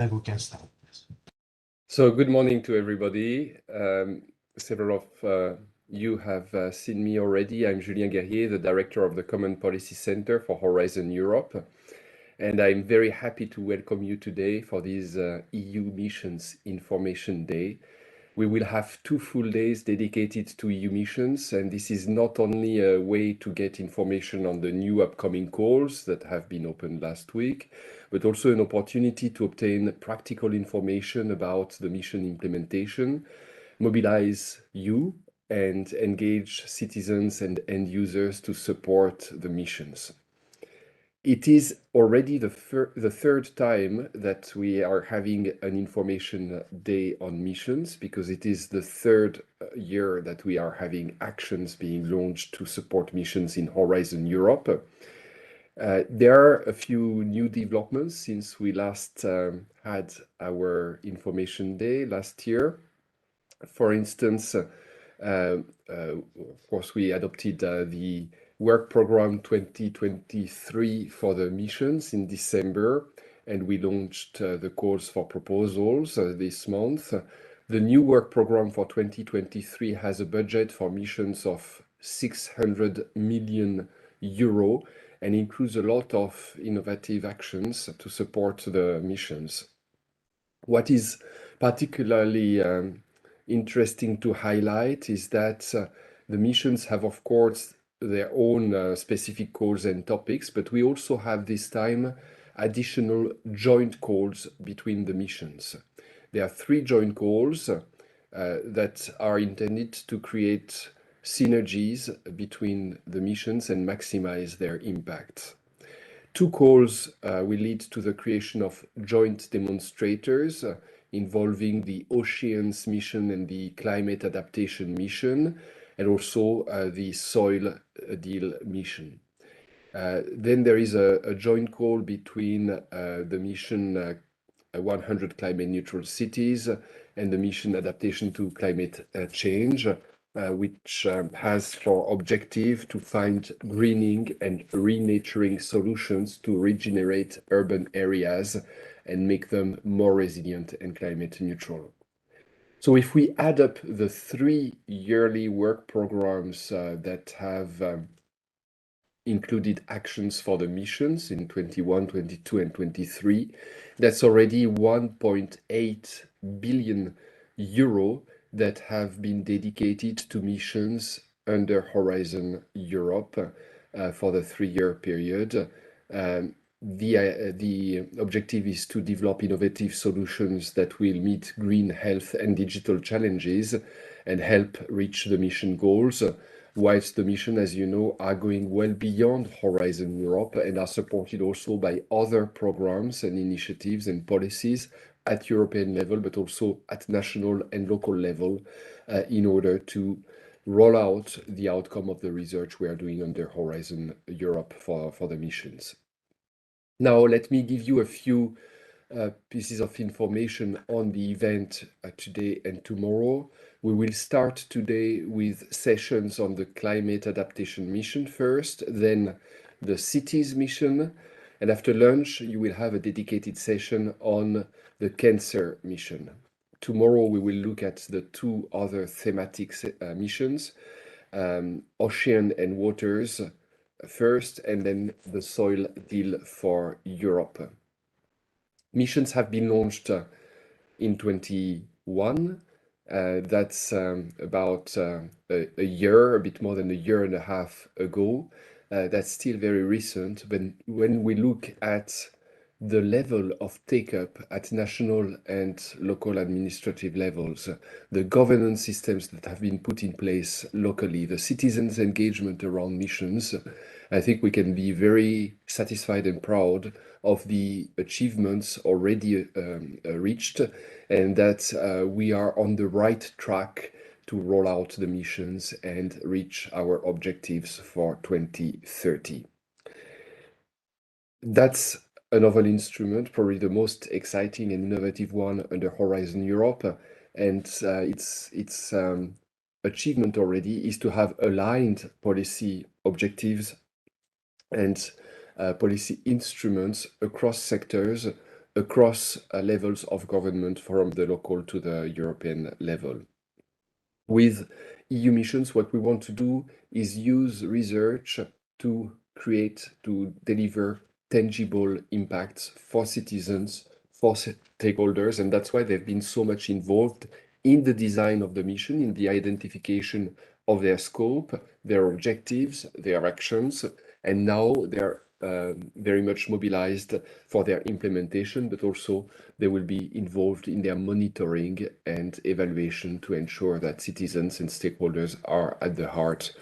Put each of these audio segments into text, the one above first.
We can start. So good morning to everybody. Several of you have seen me already. I'm Julien Guerrier, the director of the Common Policy Center for Horizon Europe. And I'm very happy to welcome you today for this EU Missions Information Day. We will have 2 full days dedicated to EU missions, and this is not only a way to get information on the new upcoming calls that have been opened last week, but also an opportunity to obtain practical information about the mission implementation, mobilize you, and engage citizens and end users to support the missions. It is already the third time that we are having an information day on missions, because it is the third year that we are having actions being launched to support missions in Horizon Europe. There are a few new developments since we last had our information day last year. For instance, of course, we adopted the work program 2023 for the missions in December, and we launched the calls for proposals this month. The new work program for 2023 has a budget for missions of 600 million euro and includes a lot of innovative actions to support the missions. What is particularly interesting to highlight is that the missions have, of course, their own specific calls and topics, but we also have this time additional joint calls between the missions. There are 3 joint calls that are intended to create synergies between the missions and maximize their impact. 2 calls will lead to the creation of joint demonstrators involving the Oceans mission and the Climate Adaptation mission, and also the Soil Deal mission. Then there is a joint call between the mission 100 Climate Neutral Cities and the mission Adaptation to Climate Change, which has for objective to find greening and renaturing solutions to regenerate urban areas and make them more resilient and climate neutral. So if we add up the 3 yearly work programs that have included actions for the missions in 21, 22, and 23, that's already 1.8 billion euro that have been dedicated to missions under Horizon Europe for the 3-year period. The objective is to develop innovative solutions that will meet green, health, and digital challenges and help reach the mission goals, whilst the mission, as you know, are going well beyond Horizon Europe and are supported also by other programs and initiatives and policies at European level, but also at national and local level, in order to roll out the outcome of the research we are doing under Horizon Europe for the missions. Now, let me give you a few pieces of information on the event today and tomorrow. We will start today with sessions on the climate adaptation mission first, then the cities mission, and after lunch you will have a dedicated session on the cancer mission. Tomorrow we will look at the 2 other thematic missions, ocean and waters first, and then the soil deal for Europe. Missions have been launched in 21. That's about a year, a bit more than a year and a half ago. That's still very recent, but when we look at the level of take-up at national and local administrative levels, the governance systems that have been put in place locally, the citizens' engagement around missions, I think we can be very satisfied and proud of the achievements already reached, and that we are on the right track to roll out the missions and reach our objectives for 2030. That's a novel instrument, probably the most exciting and innovative one under Horizon Europe, and its achievement already is to have aligned policy objectives and policy instruments across sectors, across levels of government from the local to the European level. With EU missions, what we want to do is use research to deliver tangible impacts for citizens, for stakeholders, and that's why they've been so much involved in the design of the mission, in the identification of their scope, their objectives, their actions, and now they're very much mobilized for their implementation, but also they will be involved in their monitoring and evaluation to ensure that citizens and stakeholders are at the heart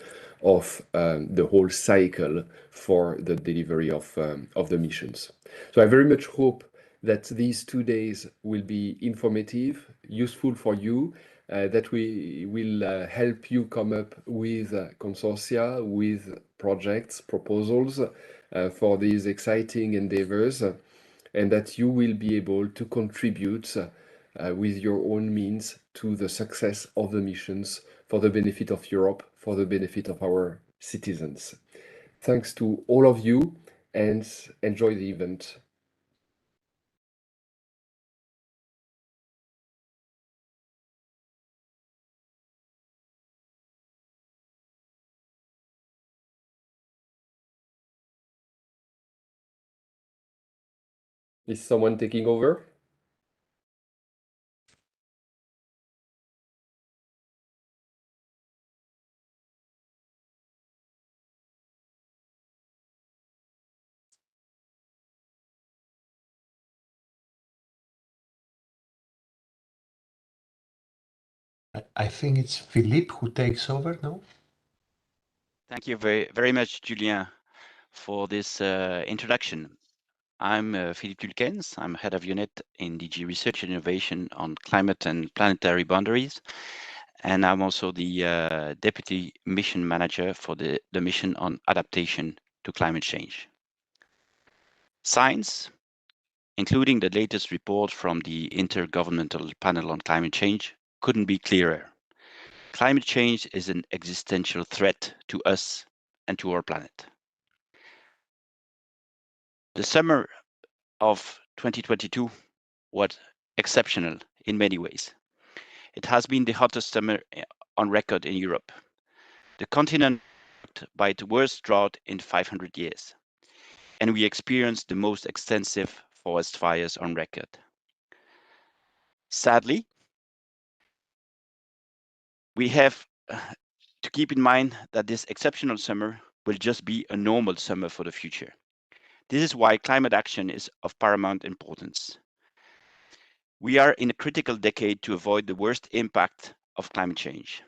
of the whole cycle for the delivery of the missions. So I very much hope that these 2 days will be informative, useful for you, that we will help you come up with consortia, with projects, proposals for these exciting endeavors, and that you will be able to contribute with your own means to the success of the missions for the benefit of Europe, for the benefit of our citizens. Thanks to all of you, and enjoy the event. Is someone taking over? I think it's Philippe who takes over now. Thank you very much, Julien, for this introduction. I'm Philippe Tulkens. I'm head of unit in DG Research and Innovation on climate and planetary boundaries. And I'm also the deputy mission manager for the mission on adaptation to climate change. Science, including the latest report from the Intergovernmental Panel on Climate Change, couldn't be clearer. Climate change is an existential threat to us and to our planet. The summer of 2022 was exceptional in many ways. It has been the hottest summer on record in Europe. The continent was by the worst drought in 500 years, and we experienced the most extensive forest fires on record. Sadly, we have to keep in mind that this exceptional summer will just be a normal summer for the future. This is why climate action is of paramount importance. We are in a critical decade to avoid the worst impact of climate change.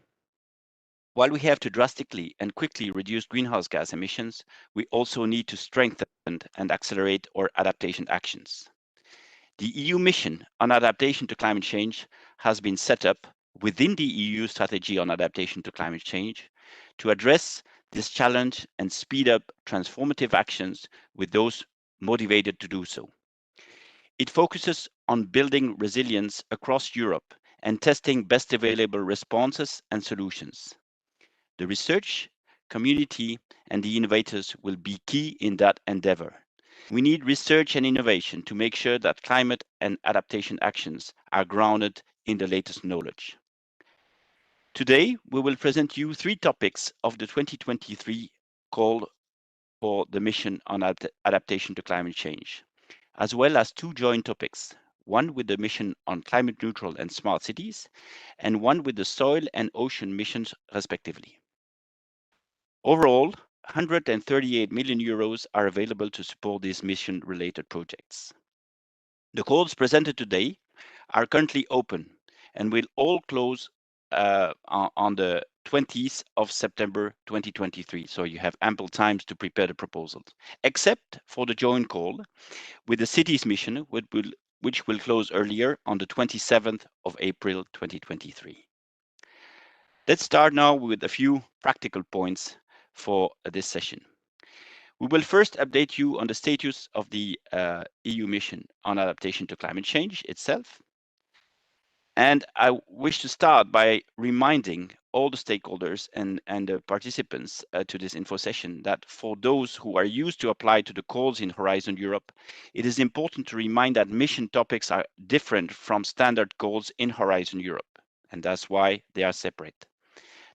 While we have to drastically and quickly reduce greenhouse gas emissions, we also need to strengthen and accelerate our adaptation actions. The EU mission on adaptation to climate change has been set up within the EU strategy on adaptation to climate change to address this challenge and speed up transformative actions with those motivated to do so. It focuses on building resilience across Europe and testing best available responses and solutions. The research community and the innovators will be key in that endeavor. We need research and innovation to make sure that climate and adaptation actions are grounded in the latest knowledge. Today, we will present you 3 topics of the 2023 call for the mission on adaptation to climate change, as well as 2 joint topics, one with the mission on climate neutral and smart cities, and one with the soil and ocean missions respectively. Overall, 138 million euros are available to support these mission-related projects. The calls presented today are currently open and will all close on the 20th of September 2023, so you have ample time to prepare the proposals, except for the joint call with the cities mission, which will close earlier on the 27th of April 2023. Let's start now with a few practical points for this session. We will first update you on the status of the EU mission on adaptation to climate change itself. And I wish to start by reminding all the stakeholders and the participants to this info session that for those who are used to apply to the calls in Horizon Europe, it is important to remind that mission topics are different from standard calls in Horizon Europe, and that's why they are separate.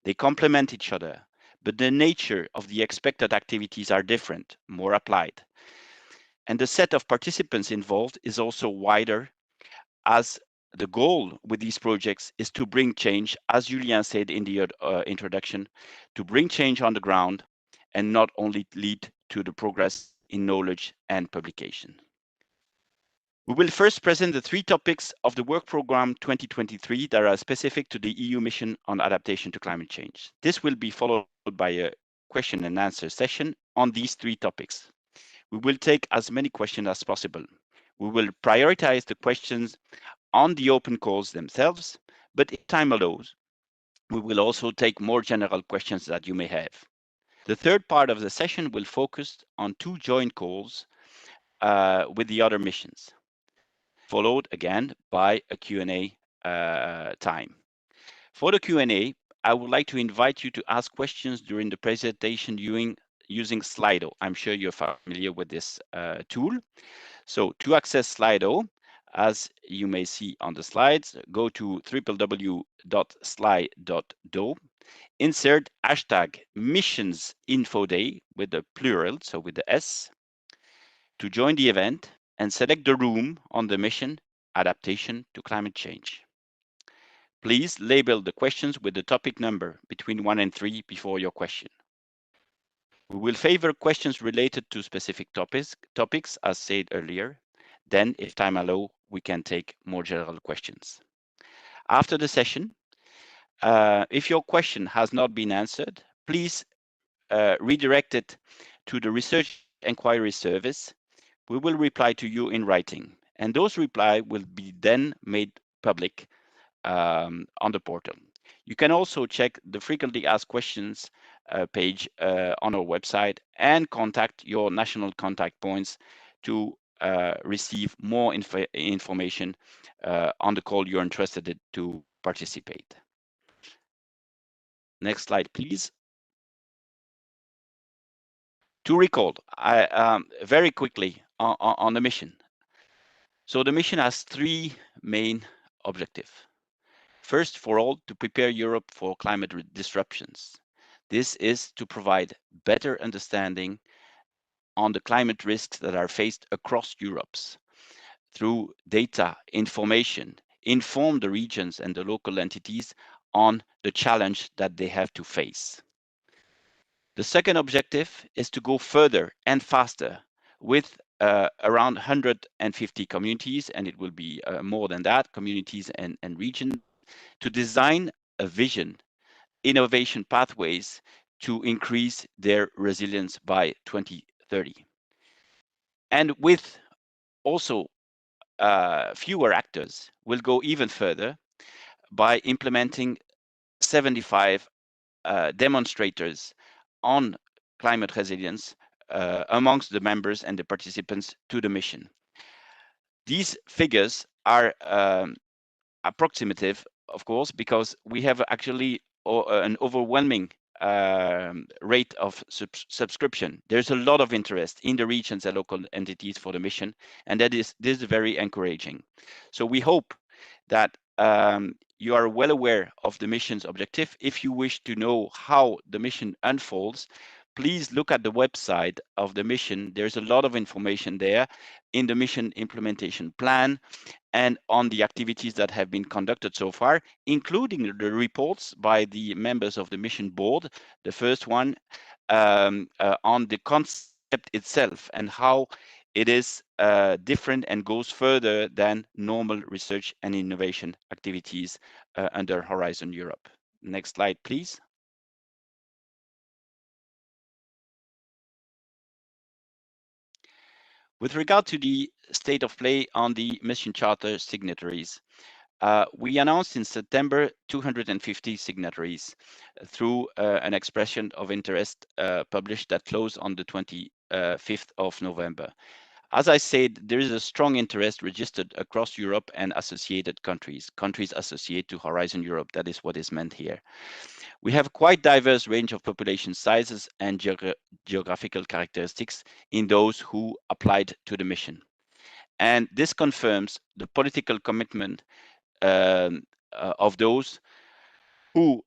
They complement each other, but the nature of the expected activities are different, more applied. And the set of participants involved is also wider, as the goal with these projects is to bring change, as Julien said in the introduction, to bring change on the ground and not only lead to the progress in knowledge and publication. We will first present the 3 topics of the work program 2023 that are specific to the EU mission on adaptation to climate change. This will be followed by a question and answer session on these 3 topics. We will take as many questions as possible. We will prioritize the questions on the open calls themselves, but if time allows, we will also take more general questions that you may have. The third part of the session will focus on 2 joint calls with the other missions, followed again by a Q&A time. For the Q&A, I would like to invite you to ask questions during the presentation using Slido. I'm sure you're familiar with this tool. So to access Slido, as you may see on the slides, go to www.sli.do, insert hashtag missionsinfoday with the plural, so with the S, to join the event, and select the room on the mission, Adaptation to Climate Change. Please label the questions with the topic number between 1 and 3 before your question. We will favor questions related to specific topics as said earlier. Then, if time allows, we can take more general questions. After the session, if your question has not been answered, please redirect it to the Research Inquiry Service. We will reply to you in writing, and those replies will be then made public on the portal. You can also check the frequently asked questions page on our website and contact your national contact points to receive more information on the call you're interested to participate. Next slide, please. To recall, very quickly on the mission. So the mission has 3 main objectives. First, for all, to prepare Europe for climate disruptions. This is to provide better understanding on the climate risks that are faced across Europe through data, information, inform the regions and the local entities on the challenge that they have to face. The second objective is to go further and faster with around 150 communities, and it will be more than that, communities and regions, to design a vision, innovation pathways to increase their resilience by 2030. And with also fewer actors, we'll go even further by implementing 75 demonstrators on climate resilience amongst the members and the participants to the mission. These figures are approximative, of course, because we have actually an overwhelming rate of subscription. There's a lot of interest in the regions and local entities for the mission, and this is very encouraging. So we hope that you are well aware of the mission's objective. If you wish to know how the mission unfolds, please look at the website of the mission. There's a lot of information there in the mission implementation plan and on the activities that have been conducted so far, including the reports by the members of the mission board. The first one on the concept itself and how it is different and goes further than normal research and innovation activities under Horizon Europe. Next slide, please. With regard to the state of play on the mission charter signatories, we announced in September 250 signatories through an expression of interest published that closed on the 25th of November. As I said, there is a strong interest registered across Europe and associated countries associated to Horizon Europe. That is what is meant here. We have quite diverse range of population sizes and geographical characteristics in those who applied to the mission. And this confirms the political commitment of those who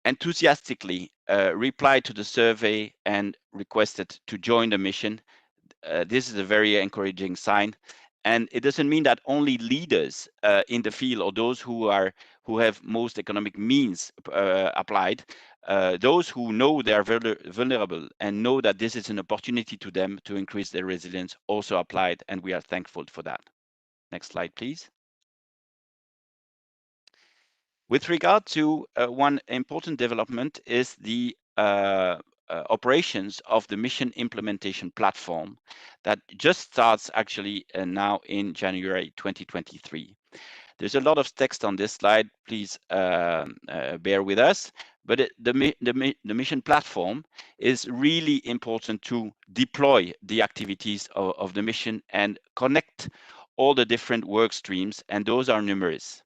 enthusiastically replied to the survey and requested to join the mission. This is a very encouraging sign. And it doesn't mean that only leaders in the field or those who have most economic means applied. Those who know they are vulnerable and know that this is an opportunity to them to increase their resilience also applied, and we are thankful for that. Next slide, please. With regard to one important development is the operations of the mission implementation platform that just starts actually now in January 2023. There's a lot of text on this slide. Please bear with us. But the mission platform is really important to deploy the activities of the mission and connect all the different work streams, and those are numerous.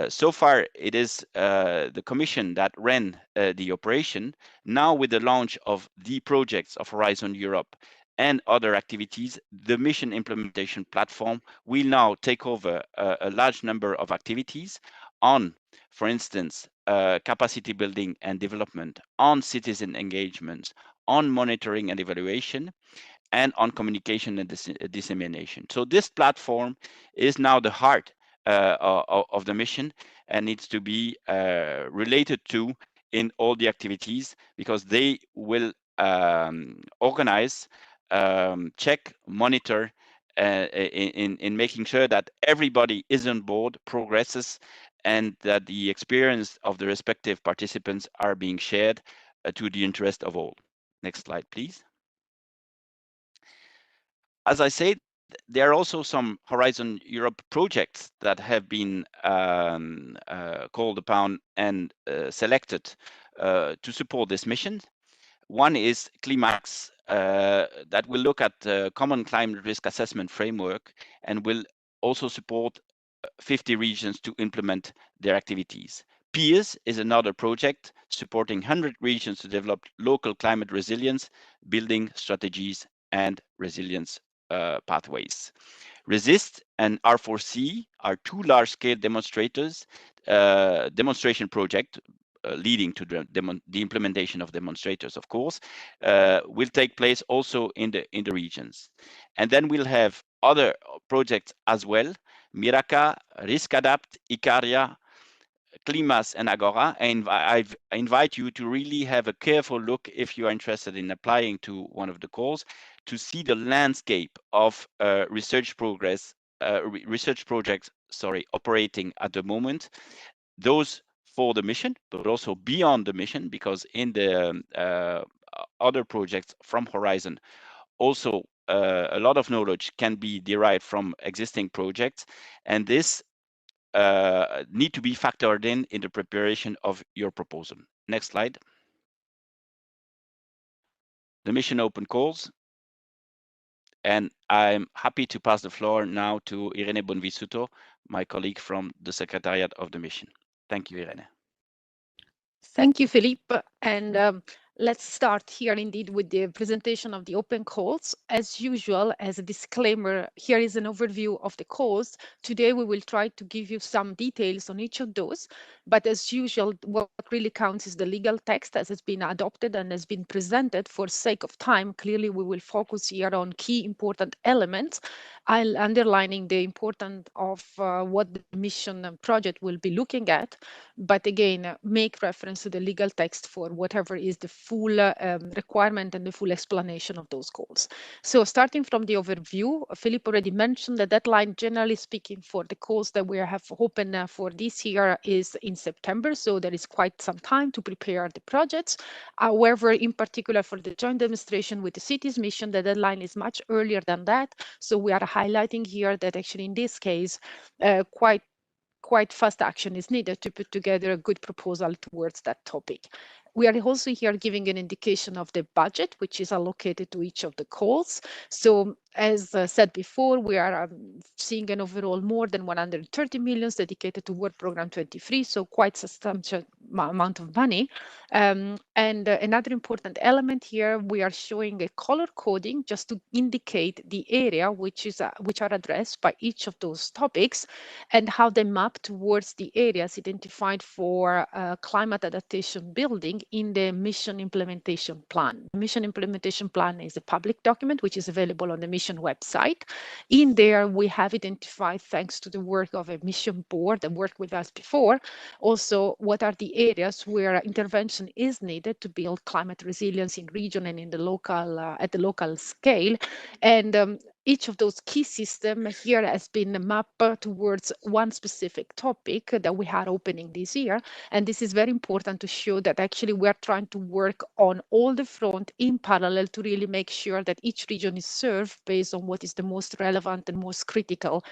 So far, it is the Commission that ran the operation. Now, with the launch of the projects of Horizon Europe and other activities, the mission implementation platform will now take over a large number of activities on, for instance, capacity building and development, on citizen engagement, on monitoring and evaluation, and on communication and dissemination. So this platform is now the heart of the mission and needs to be related to in all the activities, because they will organize, check, monitor in making sure that everybody is on board, progresses, and that the experience of the respective participants are being shared to the interest of all. Next slide, please. As I said, there are also some Horizon Europe projects that have been called upon and selected to support this mission. One is Climax, that will look at the common climate risk assessment framework and will also support 50 regions to implement their activities. PEERS is another project supporting 100 regions to develop local climate resilience, building strategies, and resilience pathways. Resist and R4C are two large-scale demonstration projects leading to the implementation of demonstrators, of course, will take place also in the regions. And then we'll have other projects as well: Miraca, Riskadapt, Icaria, Climas, and Agora. And I invite you to really have a careful look, if you are interested in applying to one of the calls, to see the landscape of research projects operating at the moment. Those for the mission, but also beyond the mission, because in the other projects from Horizon, also a lot of knowledge can be derived from existing projects, and this need to be factored in the preparation of your proposal. Next slide. The mission open calls. And I'm happy to pass the floor now to Irene Bonvisuto, my colleague from the Secretariat of the mission. Thank you, Irene. Thank you, Philippe. And let's start here indeed with the presentation of the open calls. As usual, as a disclaimer, here is an overview of the calls. Today, we will try to give you some details on each of those. But as usual, what really counts is the legal text as it's been adopted and has been presented. For sake of time, clearly, we will focus here on key important elements, underlining the importance of what the mission project will be looking at. But again, make reference to the legal text for whatever is the full requirement and the full explanation of those goals. So starting from the overview, Philippe already mentioned the deadline, generally speaking, for the calls that we have open for this year is in September. So there is quite some time to prepare the projects. However, in particular for the joint demonstration with the cities mission, the deadline is much earlier than that. So we are highlighting here that actually in this case, quite quite fast action is needed to put together a good proposal towards that topic. We are also here giving an indication of the budget, which is allocated to each of the calls. So as said before, we are seeing an overall more than 130 million dedicated to Work Program 23, so quite substantial amount of money. And another important element here, we are showing a color coding just to indicate the area which are addressed by each of those topics and how they map towards the areas identified for climate adaptation building in the mission implementation plan. The mission implementation plan is a public document which is available on the mission website. In there, we have identified, thanks to the work of a mission board that worked with us before, also what are the areas where intervention is needed to build climate resilience in region and in the local at the local scale. And each of those key systems here has been mapped towards one specific topic that we had opening this year. And this is very important to show that actually we're trying to work on all the front in parallel to really make sure that each region is served based on what is the most relevant and most critical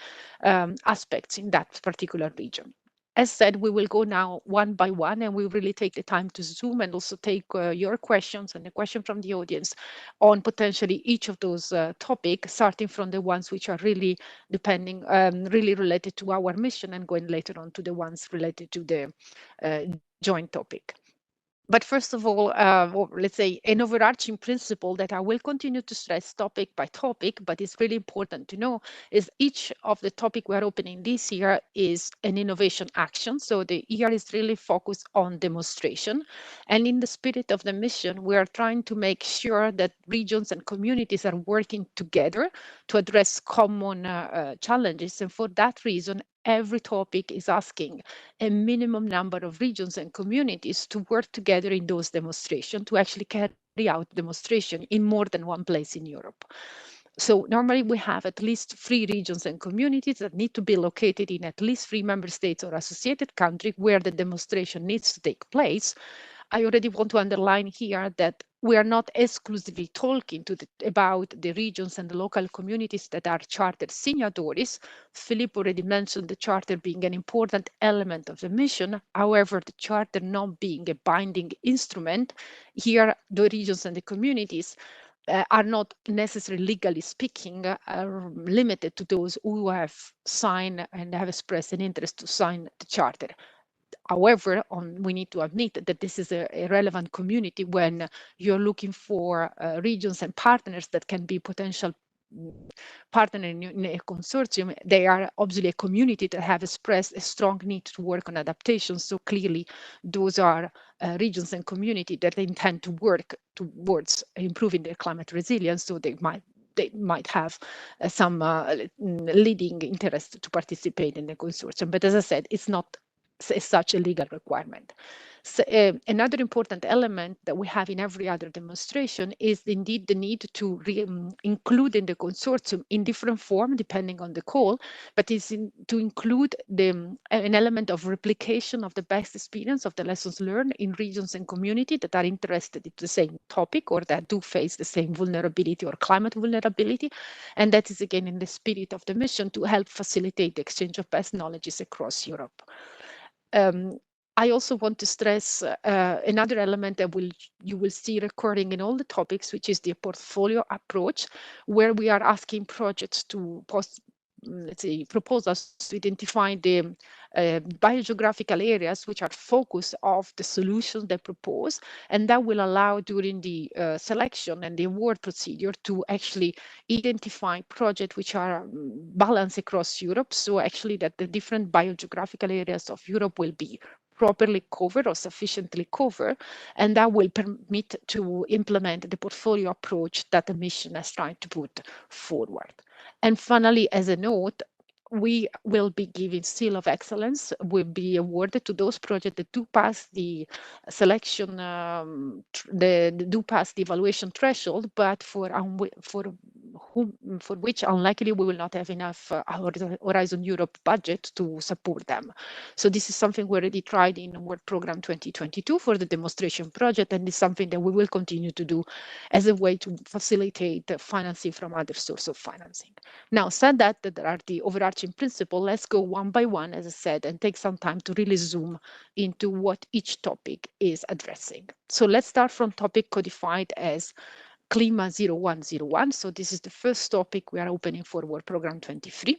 aspects in that particular region. As said, we will go now one by one, and we really take the time to zoom and also take your questions and the question from the audience on potentially each of those topics, starting from the ones which are really depending, really related to our mission, and going later on to the ones related to the joint topic. But first of all, or let's say an overarching principle that I will continue to stress topic by topic, but it's really important to know, is each of the topic we're opening this year is an innovation action. So the year is really focused on demonstration. And in the spirit of the mission, we are trying to make sure that regions and communities are working together to address common challenges. And for that reason, every topic is asking a minimum number of regions and communities to work together in those demonstrations to actually carry out demonstration in more than one place in Europe. So normally we have at least 3 regions and communities that need to be located in at least 3 member states or associated countries where the demonstration needs to take place. I already want to underline here that we are not exclusively talking about the regions and the local communities that are charter signatories. Philippe already mentioned the charter being an important element of the mission. However, the charter not being a binding instrument, here the regions and the communities are not necessarily, legally speaking, limited to those who have signed and have expressed an interest to sign the charter. However, we need to admit that this is a relevant community when you're looking for regions and partners that can be potential partner in a consortium. They are obviously a community that have expressed a strong need to work on adaptation. So clearly, those are regions and community that intend to work towards improving their climate resilience. So they might have some leading interest to participate in the consortium. But as I said, it's not such a legal requirement. So, another important element that we have in every other demonstration is indeed the need to include in the consortium in different form depending on the call, but to include an element of replication of the best experience of the lessons learned in regions and community that are interested in the same topic or that do face the same vulnerability or climate vulnerability. And that is again in the spirit of the mission to help facilitate the exchange of best knowledges across Europe. I also want to stress another element that you will see recurring in all the topics, which is the portfolio approach, where we are asking projects to let's say, proposals to identify the biogeographical areas which are focus of the solutions they propose, and that will allow during the selection and the award procedure to actually identify projects which are balanced across Europe. So actually that the different biogeographical areas of Europe will be properly covered or sufficiently covered, and that will permit to implement the portfolio approach that the mission has tried to put forward. And finally, as a note, we will be giving seal of excellence, will be awarded to those projects that do pass the selection, do pass the evaluation threshold, but for for which unlikely we will not have enough Horizon Europe budget to support them. So this is something we already tried in Work Program 2022 for the demonstration project, and it's something that we will continue to do as a way to facilitate financing from other sources of financing. Now, said that there are the overarching principles, let's go one by one, as I said, and take some time to really zoom into what each topic is addressing. So let's start from topic codified as Clima 0101. So this is the first topic we are opening for Work Program 23.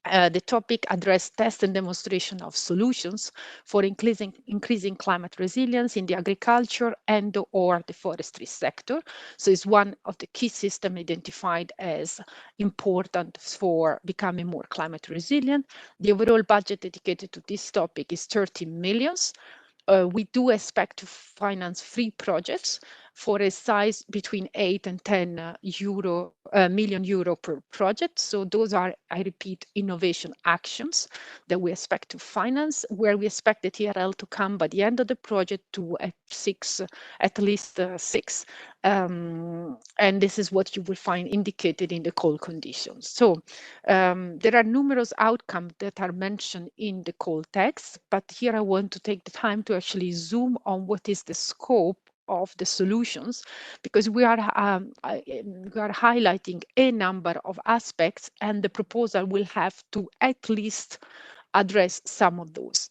The topic addressed test and demonstration of solutions for increasing climate resilience in the agriculture and or the forestry sector. So it's one of the key systems identified as important for becoming more climate resilient. The overall budget dedicated to this topic is 30 million. We do expect to finance 3 projects for a size between 8 and 10 million euro per project. So those are, I repeat, innovation actions that we expect to finance, where we expect the TRL to come by the end of the project to at least 6. And this is what you will find indicated in the call conditions. So there are numerous outcomes that are mentioned in the call text, but here I want to take the time to actually zoom on what is the scope of the solutions, because we are highlighting a number of aspects, and the proposal will have to at least address some of those.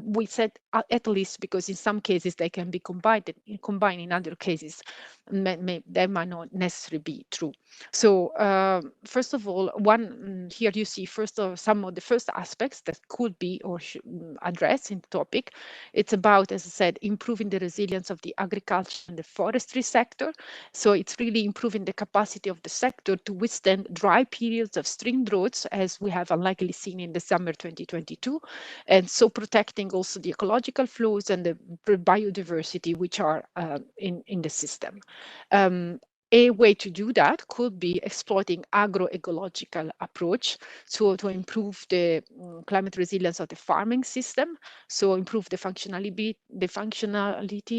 We said at least because in some cases they can be combined, in other cases they might not necessarily be true. So first of all, here you see some of the first aspects that could be or addressed in the topic. It's about, as I said, improving the resilience of the agriculture and the forestry sector. So it's really improving the capacity of the sector to withstand dry periods of string droughts, as we have unlikely seen in the summer 2022, and so protecting also the ecological flows and the biodiversity which are in the system. A way to do that could be exploiting agroecological approach, so to improve the climate resilience of the farming system, so improve the functionality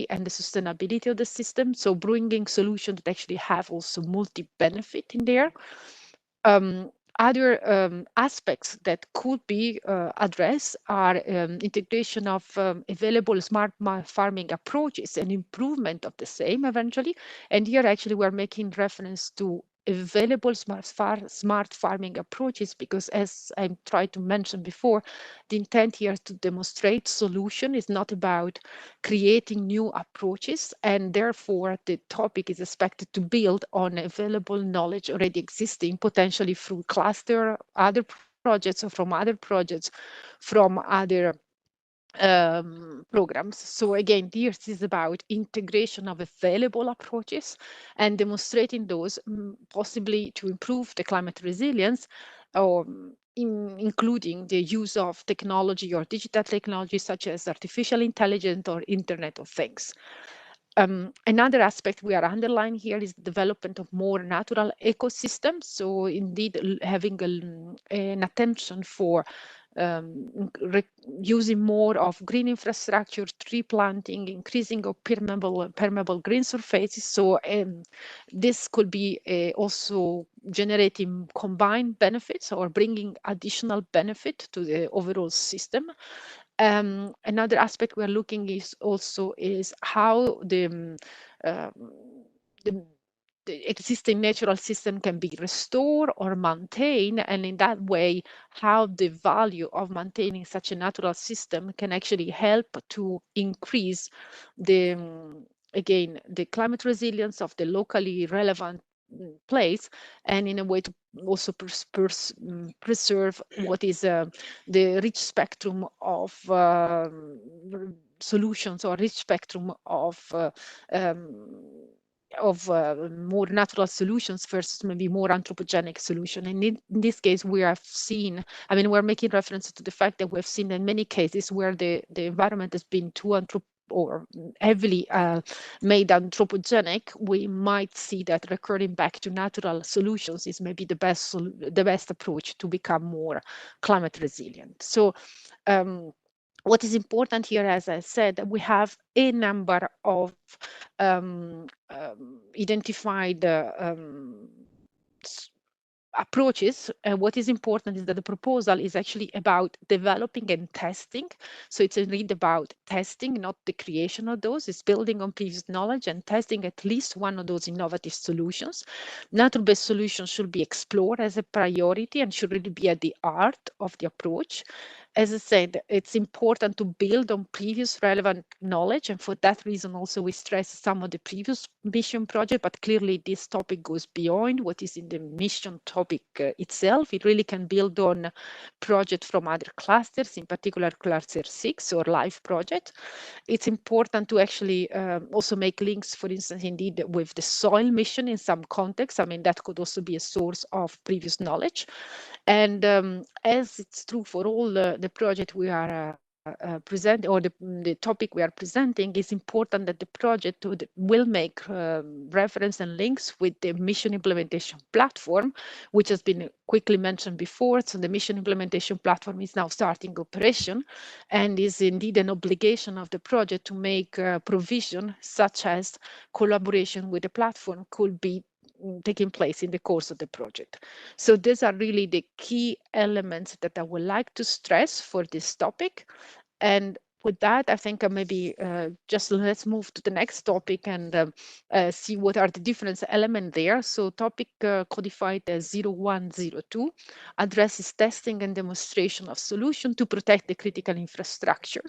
and the sustainability of the system, so bringing solutions that actually have also multi-benefit in there. Other aspects that could be addressed are integration of available smart farming approaches and improvement of the same eventually. And here actually we're making reference to available smart farming approaches, because as I tried to mention before, the intent here is to demonstrate solution is not about creating new approaches, and therefore the topic is expected to build on available knowledge already existing, potentially through cluster other projects or from other projects from other programs. So again, this is about integration of available approaches and demonstrating those possibly to improve the climate resilience, or including the use of technology or digital technology such as artificial intelligence or Internet of Things. Another aspect we are underlining here is the development of more natural ecosystems. So indeed, having an attention for using more of green infrastructure, tree planting, increasing of permeable green surfaces. So this could be also generating combined benefits or bringing additional benefit to the overall system. Another aspect we're looking is how the existing natural system can be restored or maintained, and in that way, how the value of maintaining such a natural system can actually help to increase the again the climate resilience of the locally relevant place, and in a way to also preserve what is the rich spectrum of solutions, or rich spectrum of more natural solutions versus maybe more anthropogenic solution. And in this case, we have seen, I mean, we're making reference to the fact that we've seen in many cases where the environment has been too or heavily made anthropogenic, we might see that recurring back to natural solutions is maybe the best approach to become more climate resilient. So what is important here, as I said, we have a number of identified approaches, what is important is that the proposal is actually about developing and testing. So it's indeed about testing, not the creation of those. It's building on previous knowledge and testing at least one of those innovative solutions. Nature-based solutions should be explored as a priority and should really be at the heart of the approach. As I said, it's important to build on previous relevant knowledge, and for that reason also we stress some of the previous mission project, but clearly this topic goes beyond what is in the mission topic itself. It really can build on projects from other clusters, in particular cluster 6 or LIFE project. It's important to actually also make links, for instance, indeed with the soil mission in some context. I mean, that could also be a source of previous knowledge. And as it's true for all the project we are present, or the topic we are presenting, is important that the project will make reference and links with the mission implementation platform, which has been quickly mentioned before. So the mission implementation platform is now starting operation and is indeed an obligation of the project to make provision, such as collaboration with the platform could be taking place in the course of the project. So these are really the key elements that I would like to stress for this topic. And with that, I think maybe just let's move to the next topic and see what are the different elements there. So topic codified as 0102 addresses testing and demonstration of solution to protect the critical infrastructure.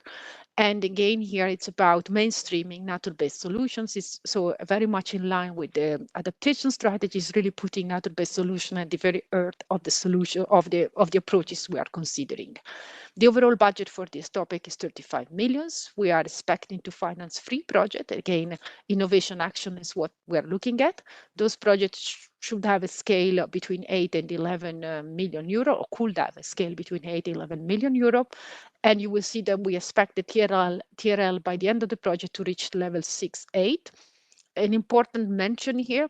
And again, here it's about mainstreaming nature-based solutions. It's so very much in line with the adaptation strategies, really putting nature-based solution at the very heart of the solution of the approaches we are considering. The overall budget for this topic is 35 million. We are expecting to finance 3 projects. Again, innovation action is what we're looking at. Those projects should have a scale between 8 and 11 million euro, or could have a scale between 8 and 11 million euro. And you will see that we expect the TRL by the end of the project to reach level 6-8. An important mention here,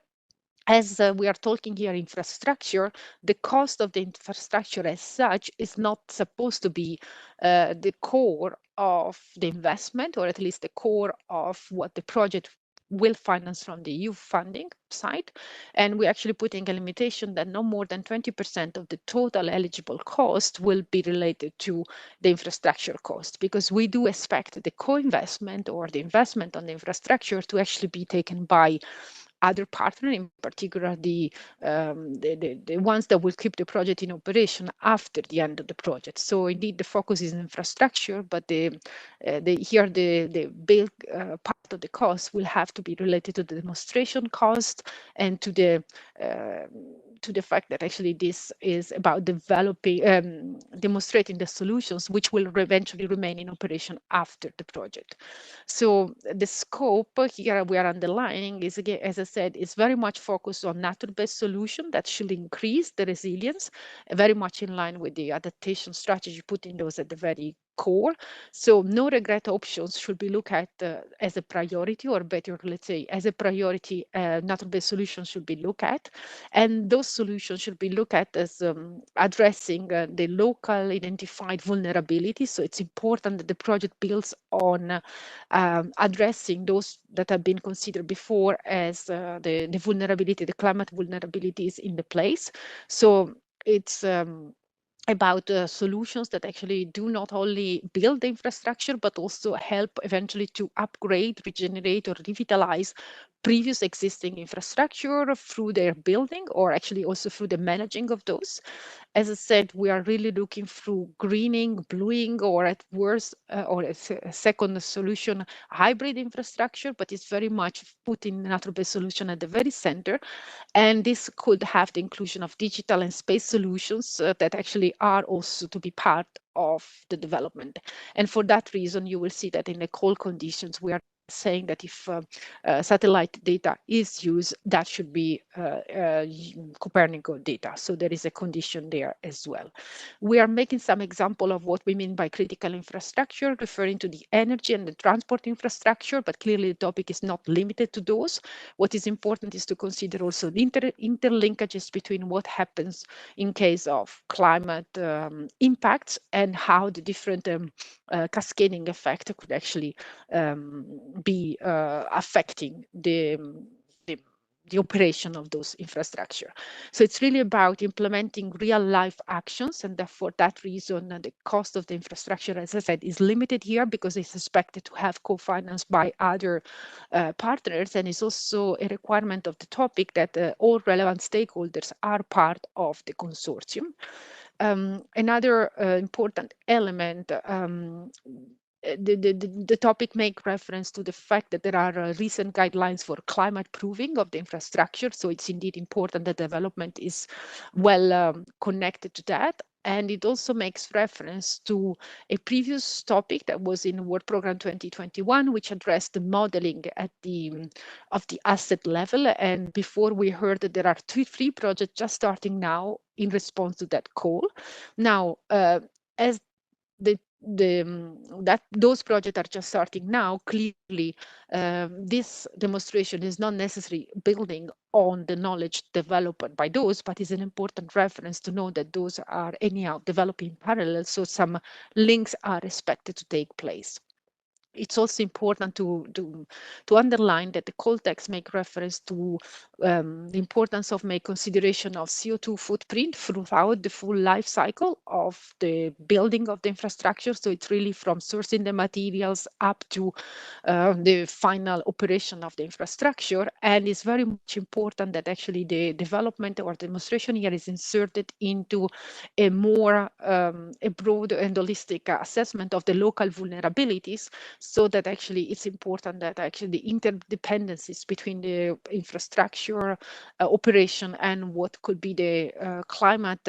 as we are talking here infrastructure, the cost of the infrastructure as such is not supposed to be the core of the investment, or at least the core of what the project will finance from the EU funding side. And we're actually putting a limitation that no more than 20% of the total eligible cost will be related to the infrastructure cost, because we do expect the co-investment or the investment on the infrastructure to actually be taken by other partners, in particular the ones that will keep the project in operation after the end of the project. So indeed, the focus is infrastructure, but the big part of the cost will have to be related to the demonstration cost and to the fact that actually this is about developing, demonstrating the solutions which will eventually remain in operation after the project. So the scope here we are underlining is, again, as I said, is very much focused on nature-based solution that should increase the resilience, very much in line with the adaptation strategy, putting those at the very core. So no regret options should be looked at as a priority, or better, let's say, as a priority, nature-based solutions should be looked at. And those solutions should be looked at as addressing the local identified vulnerabilities. So it's important that the project builds on addressing those that have been considered before as the vulnerability, the climate vulnerabilities in the place. So it's about solutions that actually do not only build the infrastructure, but also help eventually to upgrade, regenerate, or revitalize previous existing infrastructure through their building, or actually also through the managing of those. As I said, we are really looking through greening, bluing, or at worst, or a second solution, hybrid infrastructure, but it's very much putting nature-based solution at the very center. And this could have the inclusion of digital and space solutions that actually are also to be part of the development. And for that reason, you will see that in the call conditions, we are saying that if satellite data is used, that should be Copernicus data. So there is a condition there as well. We are making some example of what we mean by critical infrastructure, referring to the energy and the transport infrastructure, but clearly the topic is not limited to those. What is important is to consider also the interlinkages between what happens in case of climate impacts and how the different cascading effect could actually be affecting the the operation of those infrastructure. So it's really about implementing real life actions, and therefore that reason the cost of the infrastructure, as I said, is limited here because it's expected to have co-financed by other partners, and it's also a requirement of the topic that all relevant stakeholders are part of the consortium. Another important element, the topic make reference to the fact that there are recent guidelines for climate proving of the infrastructure. So it's indeed important that development is well connected to that. And it also makes reference to a previous topic that was in Work Program 2021, which addressed the modeling at of the asset level. And before we heard that there are three projects just starting now in response to that call. Now, as those projects are just starting now, clearly this demonstration is not necessarily building on the knowledge developed by those, but is an important reference to know that those are anyhow developing parallel, so some links are expected to take place. It's also important to underline that the call text make reference to the importance of make consideration of CO2 footprint throughout the full life cycle of the building of the infrastructure. So it's really from sourcing the materials up to the final operation of the infrastructure. And it's very much important that actually the development or demonstration here is inserted into a more a broad and holistic assessment of the local vulnerabilities, so that actually it's important that actually the interdependencies between the infrastructure operation and what could be the climate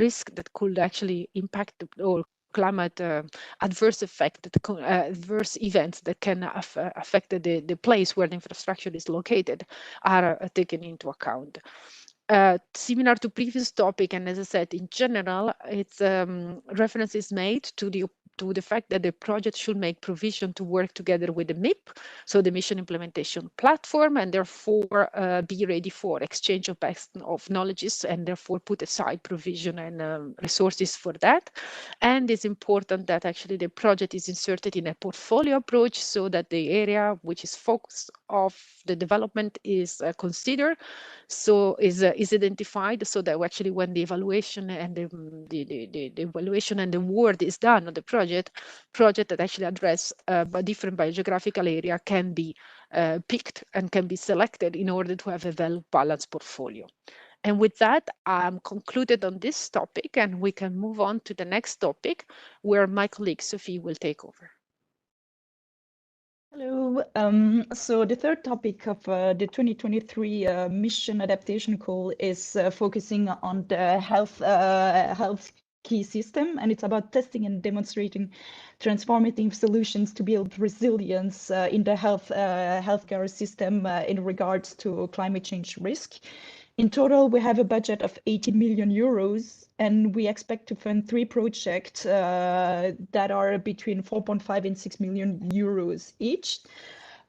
risk that could actually impact or climate adverse effect, adverse events that can affect the place where the infrastructure is located are taken into account. Similar to previous topic, and as I said, in general, it's reference is made to the fact that the project should make provision to work together with the MIP, so the Mission Implementation Platform, and therefore be ready for exchange of best of knowledges, and therefore put aside provision and resources for that. And it's important that actually the project is inserted in a portfolio approach, so that the area which is focused of the development is considered, so is identified, so that actually when the evaluation and the evaluation and the work is done on the project that actually address different biogeographical area can be picked and can be selected in order to have a well-balanced portfolio. And with that, I'm concluded on this topic, and we can move on to the next topic, where my colleague Sophie will take over. Hello. So the third topic of the 2023 mission adaptation call is focusing on the health key system, and it's about testing and demonstrating transformative solutions to build resilience in the healthcare system in regards to climate change risk. In total, we have a budget of 18 million euros, and we expect to fund 3 projects that are between 4.5 and 6 million euros each.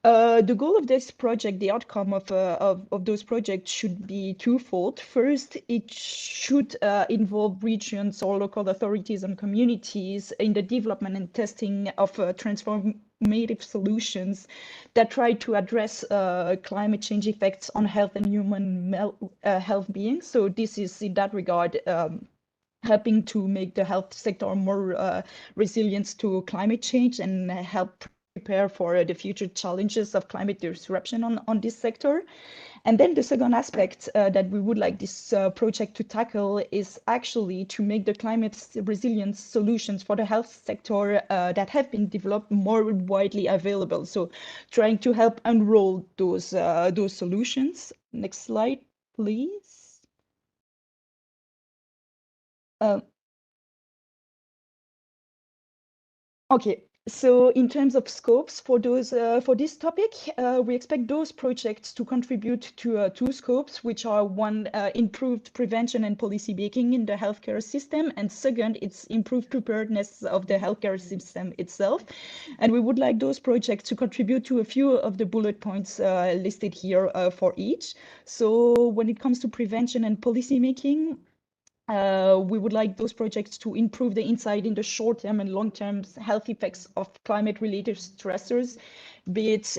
The goal of this project, the outcome of those projects should be twofold. First, it should involve regions or local authorities and communities in the development and testing of transformative solutions that try to address climate change effects on health and human health being. So this is in that regard helping to make the health sector more resilient to climate change and help prepare for the future challenges of climate disruption on this sector. And then the second aspect that we would like this project to tackle is actually to make the climate resilience solutions for the health sector that have been developed more widely available. So trying to help unroll those solutions. Next slide, please. Okay. So in terms of scopes for those for this topic, we expect those projects to contribute to 2 scopes, which are one, improved prevention and policy making in the healthcare system, and second, it's improved preparedness of the healthcare system itself. And we would like those projects to contribute to a few of the bullet points listed here for each. So when it comes to prevention and policy making, We would like those projects to improve the insight in the short-term and long-term health effects of climate-related stressors, be it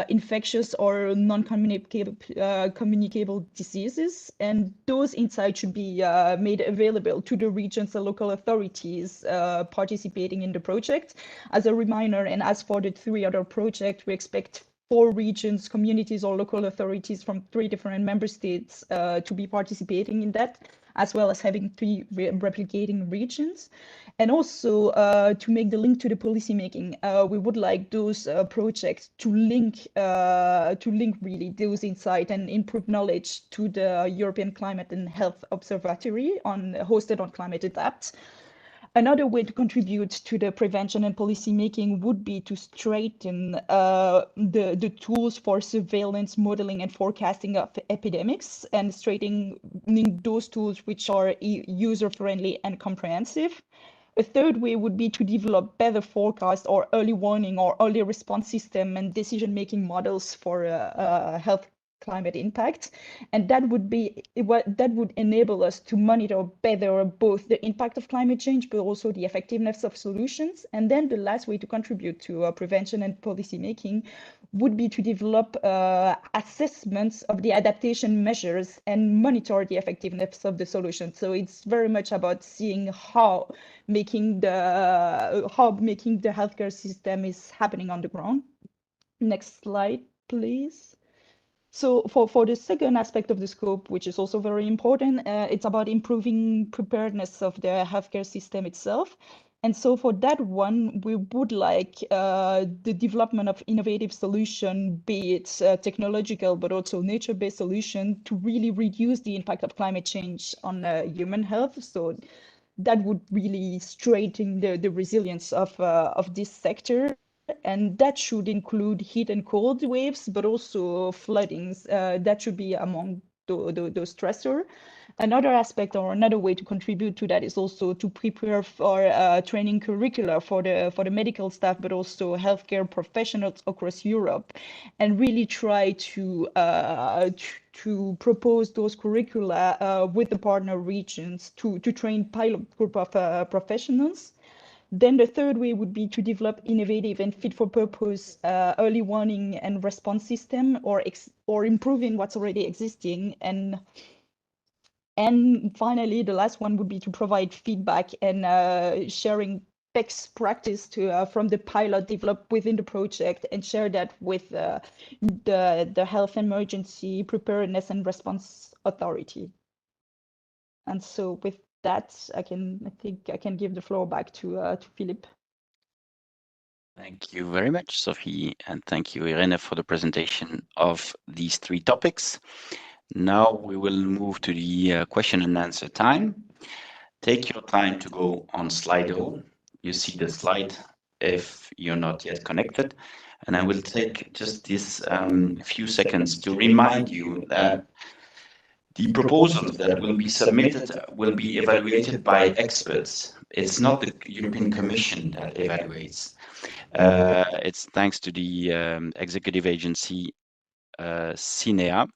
infectious or non-communicable diseases. And those insights should be made available to the regions and local authorities participating in the project. As a reminder, and as for the 3 other projects, we expect 4 regions, communities, or local authorities from 3 different member states to be participating in that, as well as having 3 replicating regions. And also to make the link to the policymaking, we would like those projects to link really those insights and improve knowledge to the European Climate and Health Observatory hosted on Climate Adapt. Another way to contribute to the prevention and policy making would be to strengthen the tools for surveillance, modeling, and forecasting of epidemics, and strengthening those tools which are user-friendly and comprehensive. A third way would be to develop better forecast or early warning or early response system and decision-making models for health climate impact, and that would enable us to monitor better both the impact of climate change but also the effectiveness of solutions. And then the last way to contribute to prevention and policy making would be to develop assessments of the adaptation measures and monitor the effectiveness of the solution. So it's very much about seeing how making the healthcare system is happening on the ground. Next slide, please. So for the second aspect of the scope, which is also very important, it's about improving preparedness of the healthcare system itself. And so for that one, we would like the development of innovative solution, be it technological, but also nature-based solution to really reduce the impact of climate change on human health. So that would really strengthen the resilience of this sector. And that should include heat and cold waves, but also floodings. That should be among those stressors. Another aspect or another way to contribute to that is also to prepare for training curricula for the medical staff, but also healthcare professionals across Europe, and really try to propose those curricula with the partner regions to train pilot group of professionals. Then the third way would be to develop innovative and fit for purpose early warning and response system, or improving what's already existing. And finally, the last one would be to provide feedback and sharing best practice from the pilot developed within the project, and share that with the Health Emergency Preparedness and Response Authority. And so with that, I think I can give the floor back to Philippe. Thank you very much, Sophie, and thank you, Irene, for the presentation of these 3 topics. Now we will move to the question and answer time. Take your time to go on Slido. You see the slide if you're not yet connected. And I will take just this few seconds to remind you that the proposals that will be submitted will be evaluated by experts. It's not the European Commission that evaluates. It's thanks to the executive agency CINEA,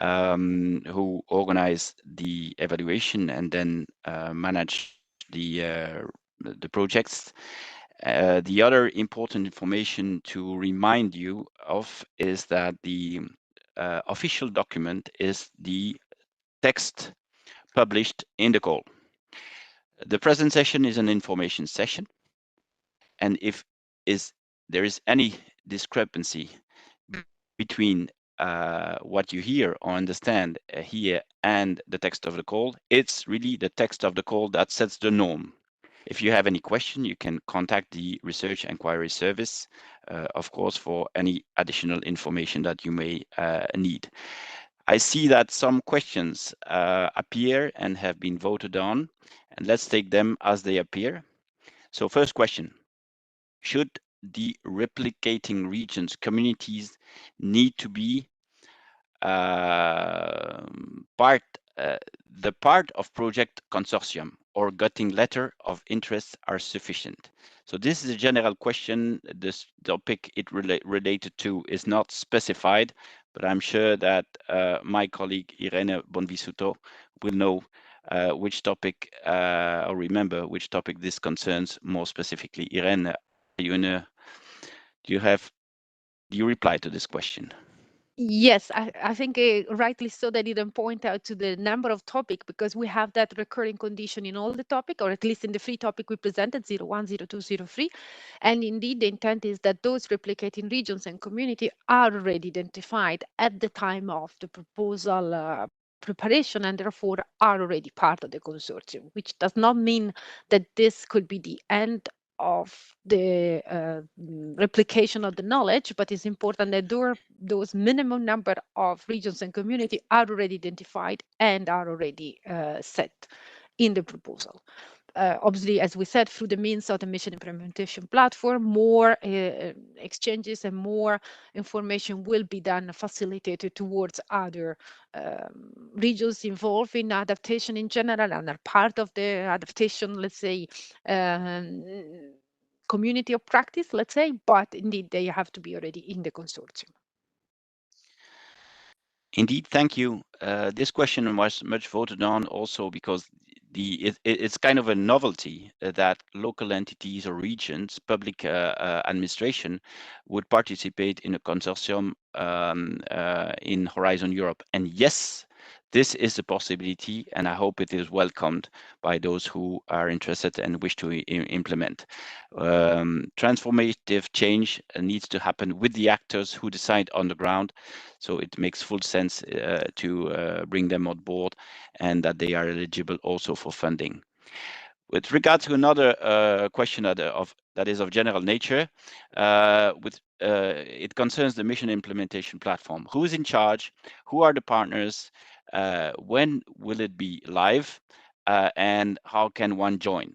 who organize the evaluation and then manage the projects. The other important information to remind you of is that the official document is the text published in the call. The present session is an information session, and if there is any discrepancy between what you hear or understand here and the text of the call, it's really the text of the call that sets the norm. If you have any question, you can contact the Research Inquiry Service, of course, for any additional information that you may need. I see that some questions appear and have been voted on, and let's take them as they appear. So first question, should the replicating regions communities need to be the part of project consortium, or getting letter of interest are sufficient? So this is a general question. This topic it related to is not specified, but I'm sure that my colleague Irene Bonvisuto will know which topic or remember which topic this concerns more specifically. Irene, do you reply to this question? Yes, I think rightly so they didn't point out to the number of topic, because we have that recurring condition in all the topic, or at least in the three topic we presented, 01, 02, 03. And indeed, the intent is that those replicating regions and community are already identified at the time of the proposal preparation, and therefore are already part of the consortium, which does not mean that this could be the end of the replication of the knowledge, but it's important that those minimum number of regions and community are already identified and are already set in the proposal. Obviously, as we said, through the means of the mission implementation platform, more exchanges and more information will be done, facilitated towards other regions involved in adaptation in general and are part of the adaptation, let's say, community of practice, let's say, but indeed they have to be already in the consortium. Indeed, thank you. This question was much voted on also because it's kind of a novelty that local entities or regions, public administration, would participate in a consortium in Horizon Europe. And yes, this is a possibility, and I hope it is welcomed by those who are interested and wish to implement. Transformative change needs to happen with the actors who decide on the ground, so it makes full sense to bring them on board and that they are eligible also for funding. With regard to another question that is of general nature, it concerns the mission implementation platform. Who is in charge? Who are the partners? When will it be live? And how can one join?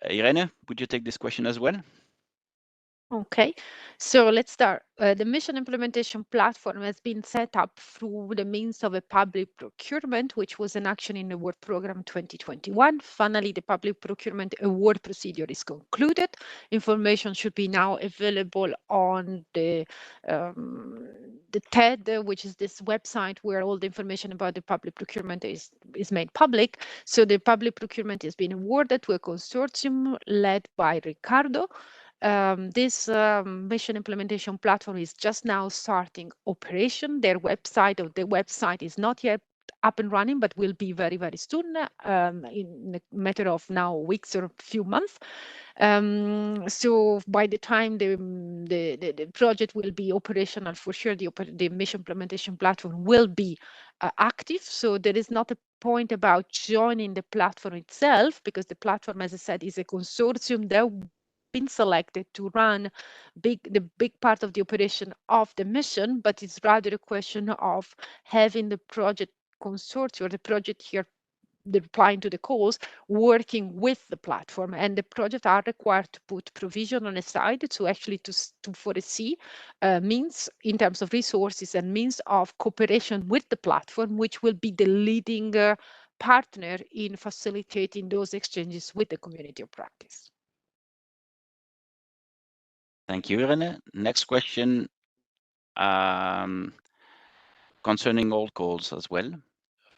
Irene, would you take this question as well? Okay, so let's start. The mission implementation platform has been set up through the means of a public procurement, which was an action in the award program 2021. Finally, the public procurement award procedure is concluded. Information should be now available on the TED, which is this website where all the information about the public procurement is made public. So the public procurement has been awarded to a consortium led by Ricardo. This mission implementation platform is just now starting operation. Their website, or the website, is not yet up and running, but will be very, very soon, in a matter of now weeks or a few months. So by the time the project will be operational, for sure, the mission implementation platform will be active. So there is not a point about joining the platform itself, because the platform, as I said, is a consortium that been selected to run the big part of the operation of the mission, but it's rather a question of having the project consortium, or the project here, the replying to the calls, working with the platform, and the project are required to put provision on a side to actually to foresee means in terms of resources and means of cooperation with the platform, which will be the leading partner in facilitating those exchanges with the community of practice. Thank you, Irene. Next question concerning all calls as well.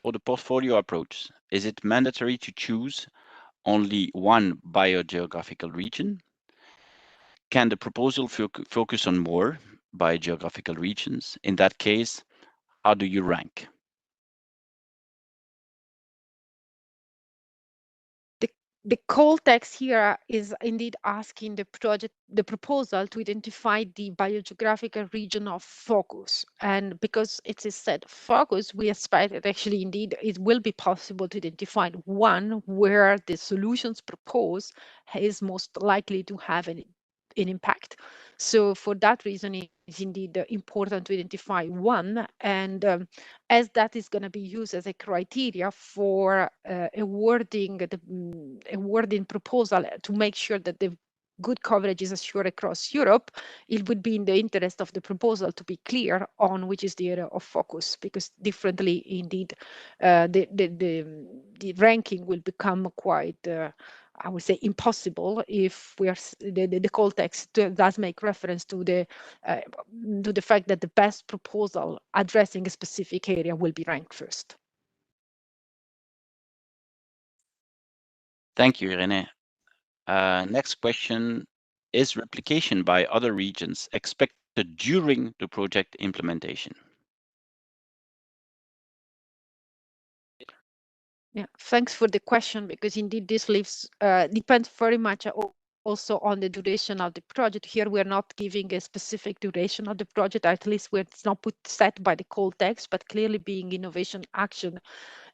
For the portfolio approach, is it mandatory to choose only one biogeographical region? Can the proposal focus on more biogeographical regions? In that case, how do you rank? The call text here is indeed asking the proposal to identify the biogeographical region of focus. And because it is said focus, we expect that actually indeed it will be possible to identify one where the solutions proposed is most likely to have an impact. So for that reason, it's indeed important to identify one, and as that is going to be used as a criteria for awarding proposal to make sure that the good coverage is assured across Europe, it would be in the interest of the proposal to be clear on which is the area of focus, because differently, indeed, the ranking will become quite I would say impossible if we are the call text does make reference to the fact that the best proposal addressing a specific area will be ranked first. Thank you, René. Next question, is replication by other regions expected during the project implementation? Yeah, thanks for the question, because indeed this depends very much also on the duration of the project. Here we're not giving a specific duration of the project, at least it's not set by the call text, but clearly being innovation action,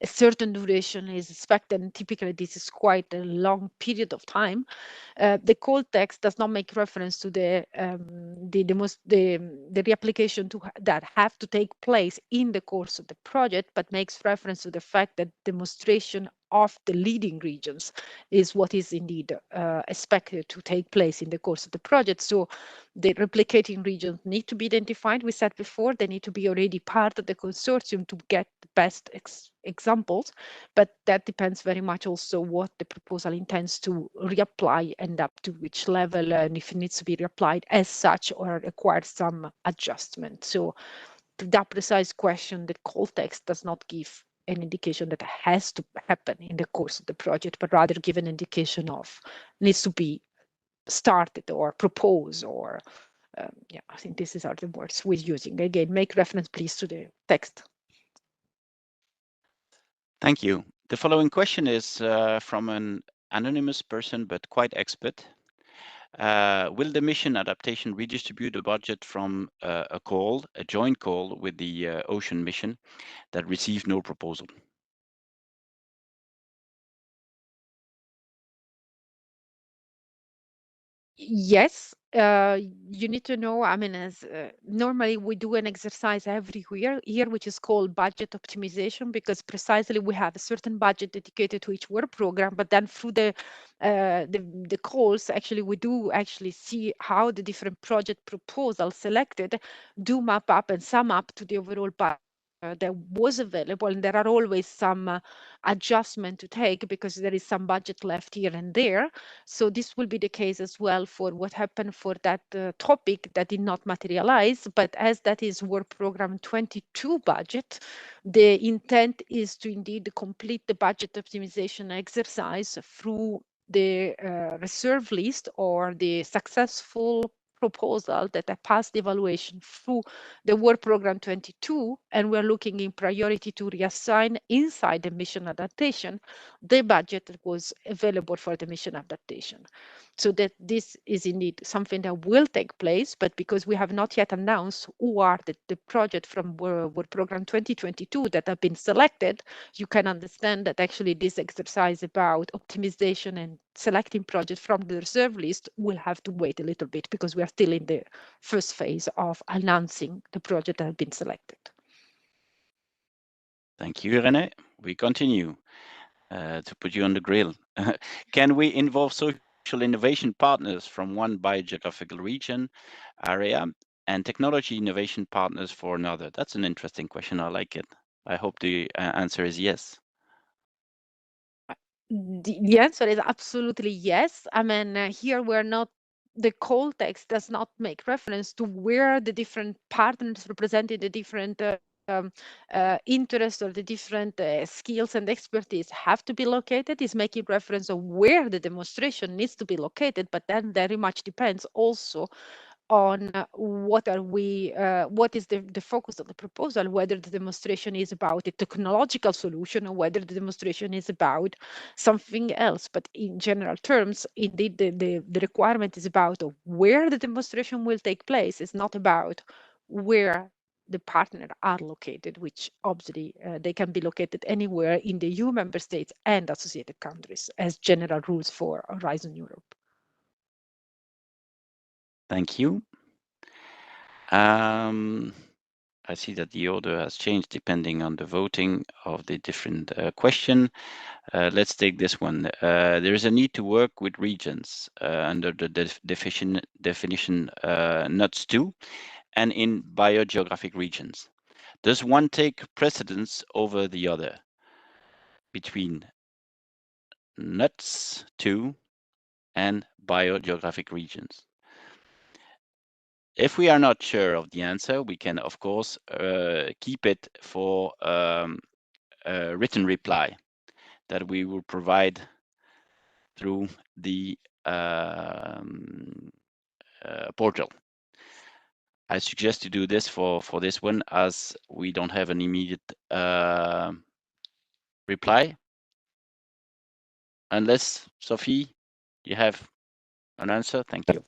a certain duration is expected, and typically this is quite a long period of time. The call text does not make reference to the reapplication that have to take place in the course of the project, but makes reference to the fact that demonstration of the leading regions is what is indeed expected to take place in the course of the project. So the replicating regions need to be identified. We said before, they need to be already part of the consortium to get the best examples, but that depends very much also what the proposal intends to reapply and up to which level, and if it needs to be reapplied as such or requires some adjustment. So to that precise question, the call text does not give an indication that has to happen in the course of the project, but rather give an indication of needs to be started or proposed, or yeah, I think these are the words we're using. Again, make reference please to the text. Thank you. The following question is from an anonymous person, but quite expert. Will the mission adaptation redistribute the budget from a joint call with the ocean mission that received no proposal? Yes, you need to know, I mean, as normally we do an exercise every year, which is called budget optimization, because precisely we have a certain budget dedicated to each work program, but then through the calls, actually, we do actually see how the different project proposals selected do map up and sum up to the overall budget that was available, and there are always some adjustment to take because there is some budget left here and there. So this will be the case as well for what happened for that topic that did not materialize. But as that is work program 22 budget, the intent is to indeed complete the budget optimization exercise through the reserve list or the successful proposal that passed the evaluation through the work program 22, and we're looking in priority to reassign inside the mission adaptation the budget that was available for the mission adaptation. So that this is indeed something that will take place, but because we have not yet announced who are the project from work program 2022 that have been selected, you can understand that actually this exercise about optimization and selecting projects from the reserve list will have to wait a little bit because we are still in the first phase of announcing the project that have been selected. Thank you, René. We continue to put you on the grill. Can we involve social innovation partners from one biogeographical region, area, and technology innovation partners for another? That's an interesting question. I like it. I hope the answer is yes. The answer is absolutely yes. I mean, here we're not, the call text does not make reference to where the different partners representing the different interests or the different skills and expertise have to be located. Is making reference of where the demonstration needs to be located, but then very much depends also on what is the focus of the proposal, whether the demonstration is about a technological solution or whether the demonstration is about something else. But in general terms, indeed, the requirement is about where the demonstration will take place. It's not about where the partners are located, which obviously they can be located anywhere in the EU member states and associated countries as general rules for Horizon Europe. Thank you. I see that the order has changed depending on the voting of the different question. Let's take this one. There is a need to work with regions under the definition NUTS 2 and in biogeographic regions. Does one take precedence over the other between NUTS 2 and biogeographic regions? If we are not sure of the answer, we can, of course, keep it for a written reply that we will provide through the portal. I suggest to do this for this one, as we don't have an immediate reply. Unless, Sophie, you have an answer? Thank you.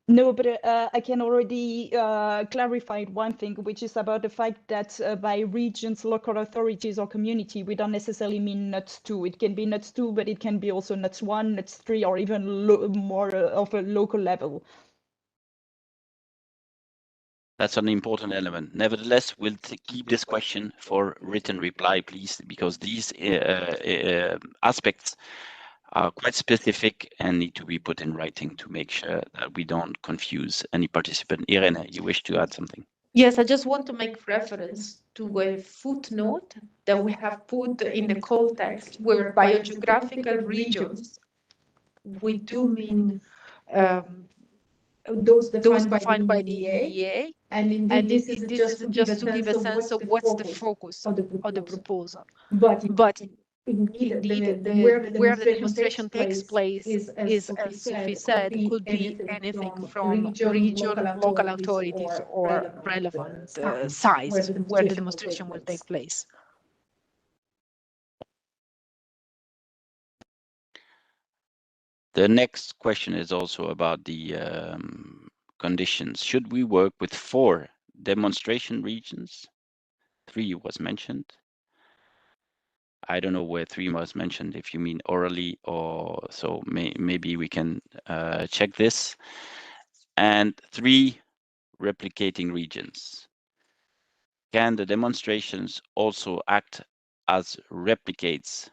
No, but I can already clarify one thing, which is about the fact that by regions, local authorities or community, we don't necessarily mean NUTS 2. It can be NUTS 2, but it can be also NUTS 1, NUTS 3, or even more of a local level. That's an important element. Nevertheless, we'll keep this question for written reply, please, because these aspects are quite specific and need to be put in writing to make sure that we don't confuse any participant. Irene, you wish to add something? Yes, I just want to make reference to a footnote that we have put in the call text, where biogeographical regions, we do mean those defined by the EEA. And indeed, this isn't just to give a sense of what's the focus of the proposal. But indeed, where the demonstration takes place is, as Sophie said, could be anything from region, local authorities, or relevant size where the demonstration will take place. The next question is also about the conditions. Should we work with 4 demonstration regions? 3 was mentioned. I don't know where 3 was mentioned, if you mean orally or so. Maybe we can check this. And 3 replicating regions. Can the demonstrations also act as replicates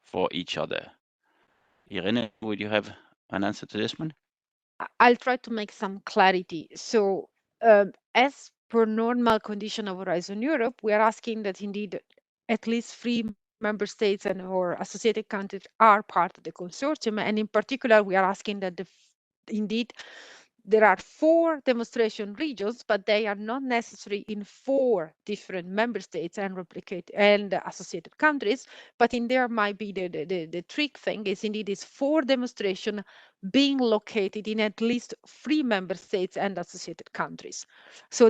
for each other? Irene, would you have an answer to this one? I'll try to make some clarity. So, as per normal condition of Horizon Europe, we are asking that indeed at least 3 member states and or associated countries are part of the consortium. And in particular, we are asking that indeed there are 4 demonstration regions, but they are not necessary in 4 different member states and associated countries. But in there might be the trick thing is indeed is 4 demonstration being located in at least 3 member states and associated countries. So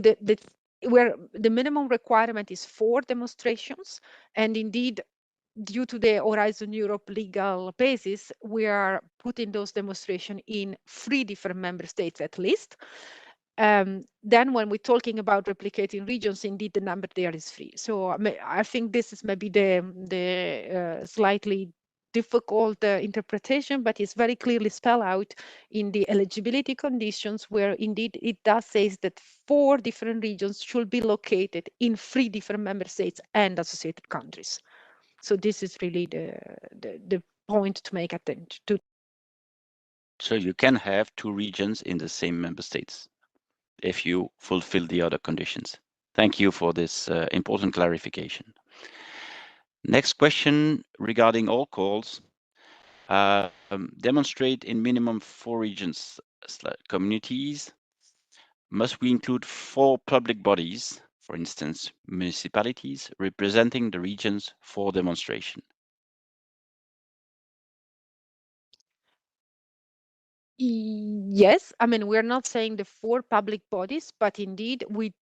where the minimum requirement is 4 demonstrations, and indeed due to the Horizon Europe legal basis, we are putting those demonstrations in 3 different member states at least. Then when we're talking about replicating regions, indeed the number there is 3. So I think this is maybe the slightly difficult interpretation, but it's very clearly spelled out in the eligibility conditions, where indeed it does say that 4 different regions should be located in 3 different member states and associated countries. So this is really the point to make attention to. So you can have 2 regions in the same member states if you fulfill the other conditions. Thank you for this important clarification. Next question regarding all calls. Demonstrate in minimum 4 regions communities. Must we include 4 public bodies, for instance, municipalities, representing the regions for demonstration? Yes, I mean, we're not saying the 4 public bodies, but indeed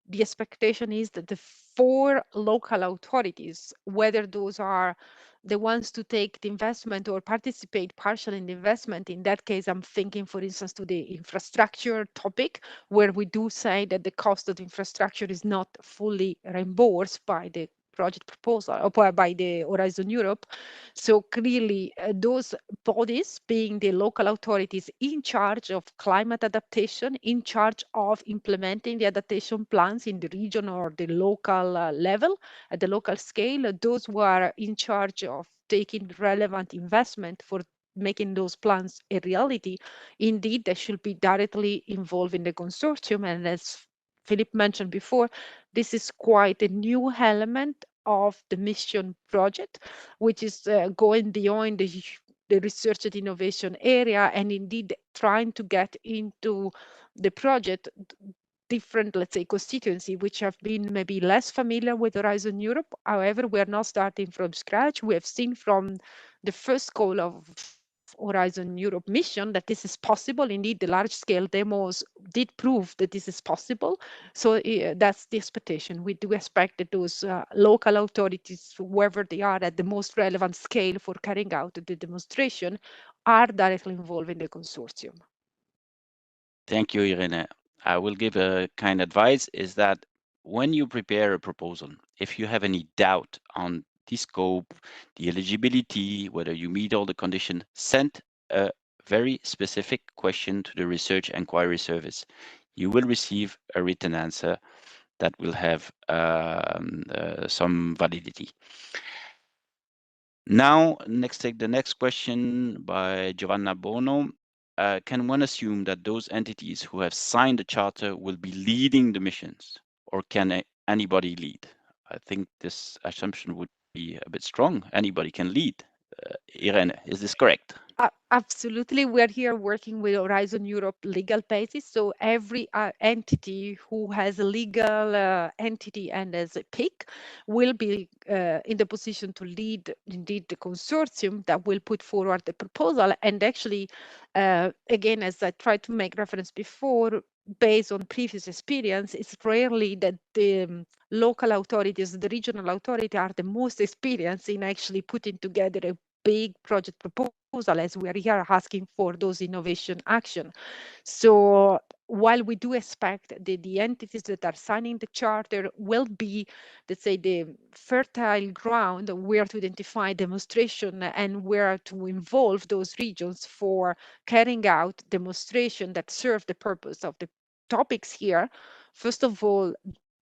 the expectation is that the 4 local authorities, whether those are the ones to take the investment or participate partially in the investment. In that case, I'm thinking, for instance, to the infrastructure topic, where we do say that the cost of the infrastructure is not fully reimbursed by the project proposal or by the Horizon Europe. So clearly, those bodies being the local authorities in charge of climate adaptation, in charge of implementing the adaptation plans in the region or the local level, at the local scale, those who are in charge of taking relevant investment for making those plans a reality, indeed, they should be directly involved in the consortium. And as Philippe mentioned before, this is quite a new element of the mission project, which is going beyond the research and innovation area, and indeed trying to get into the project different, let's say, constituency, which have been maybe less familiar with Horizon Europe. However, we are not starting from scratch. We have seen from the first call of Horizon Europe mission that this is possible. Indeed, the large-scale demos did prove that this is possible. So that's the expectation. We do expect that those local authorities, wherever they are at the most relevant scale for carrying out the demonstration, are directly involved in the consortium. Thank you, Irene. I will give a kind advice is that when you prepare a proposal, if you have any doubt on the scope, the eligibility, whether you meet all the conditions, send a very specific question to the Research Inquiry Service. You will receive a written answer that will have some validity. Now, take the next question by Giovanna Bono. Can one assume that those entities who have signed the charter will be leading the missions, or can anybody lead? I think this assumption would be a bit strong. Anybody can lead. Irene, is this correct? Absolutely. We're here working with Horizon Europe legal basis. So every entity who has a legal entity and as a PIC will be in the position to lead indeed the consortium that will put forward the proposal. And actually, again, as I tried to make reference before, based on previous experience, it's rarely that the local authorities, the regional authority are the most experienced in actually putting together a big project proposal as we are here asking for those innovation action. So while we do expect the entities that are signing the charter will be, let's say, the fertile ground where to identify demonstration and where to involve those regions for carrying out demonstration that serve the purpose of the topics here, first of all,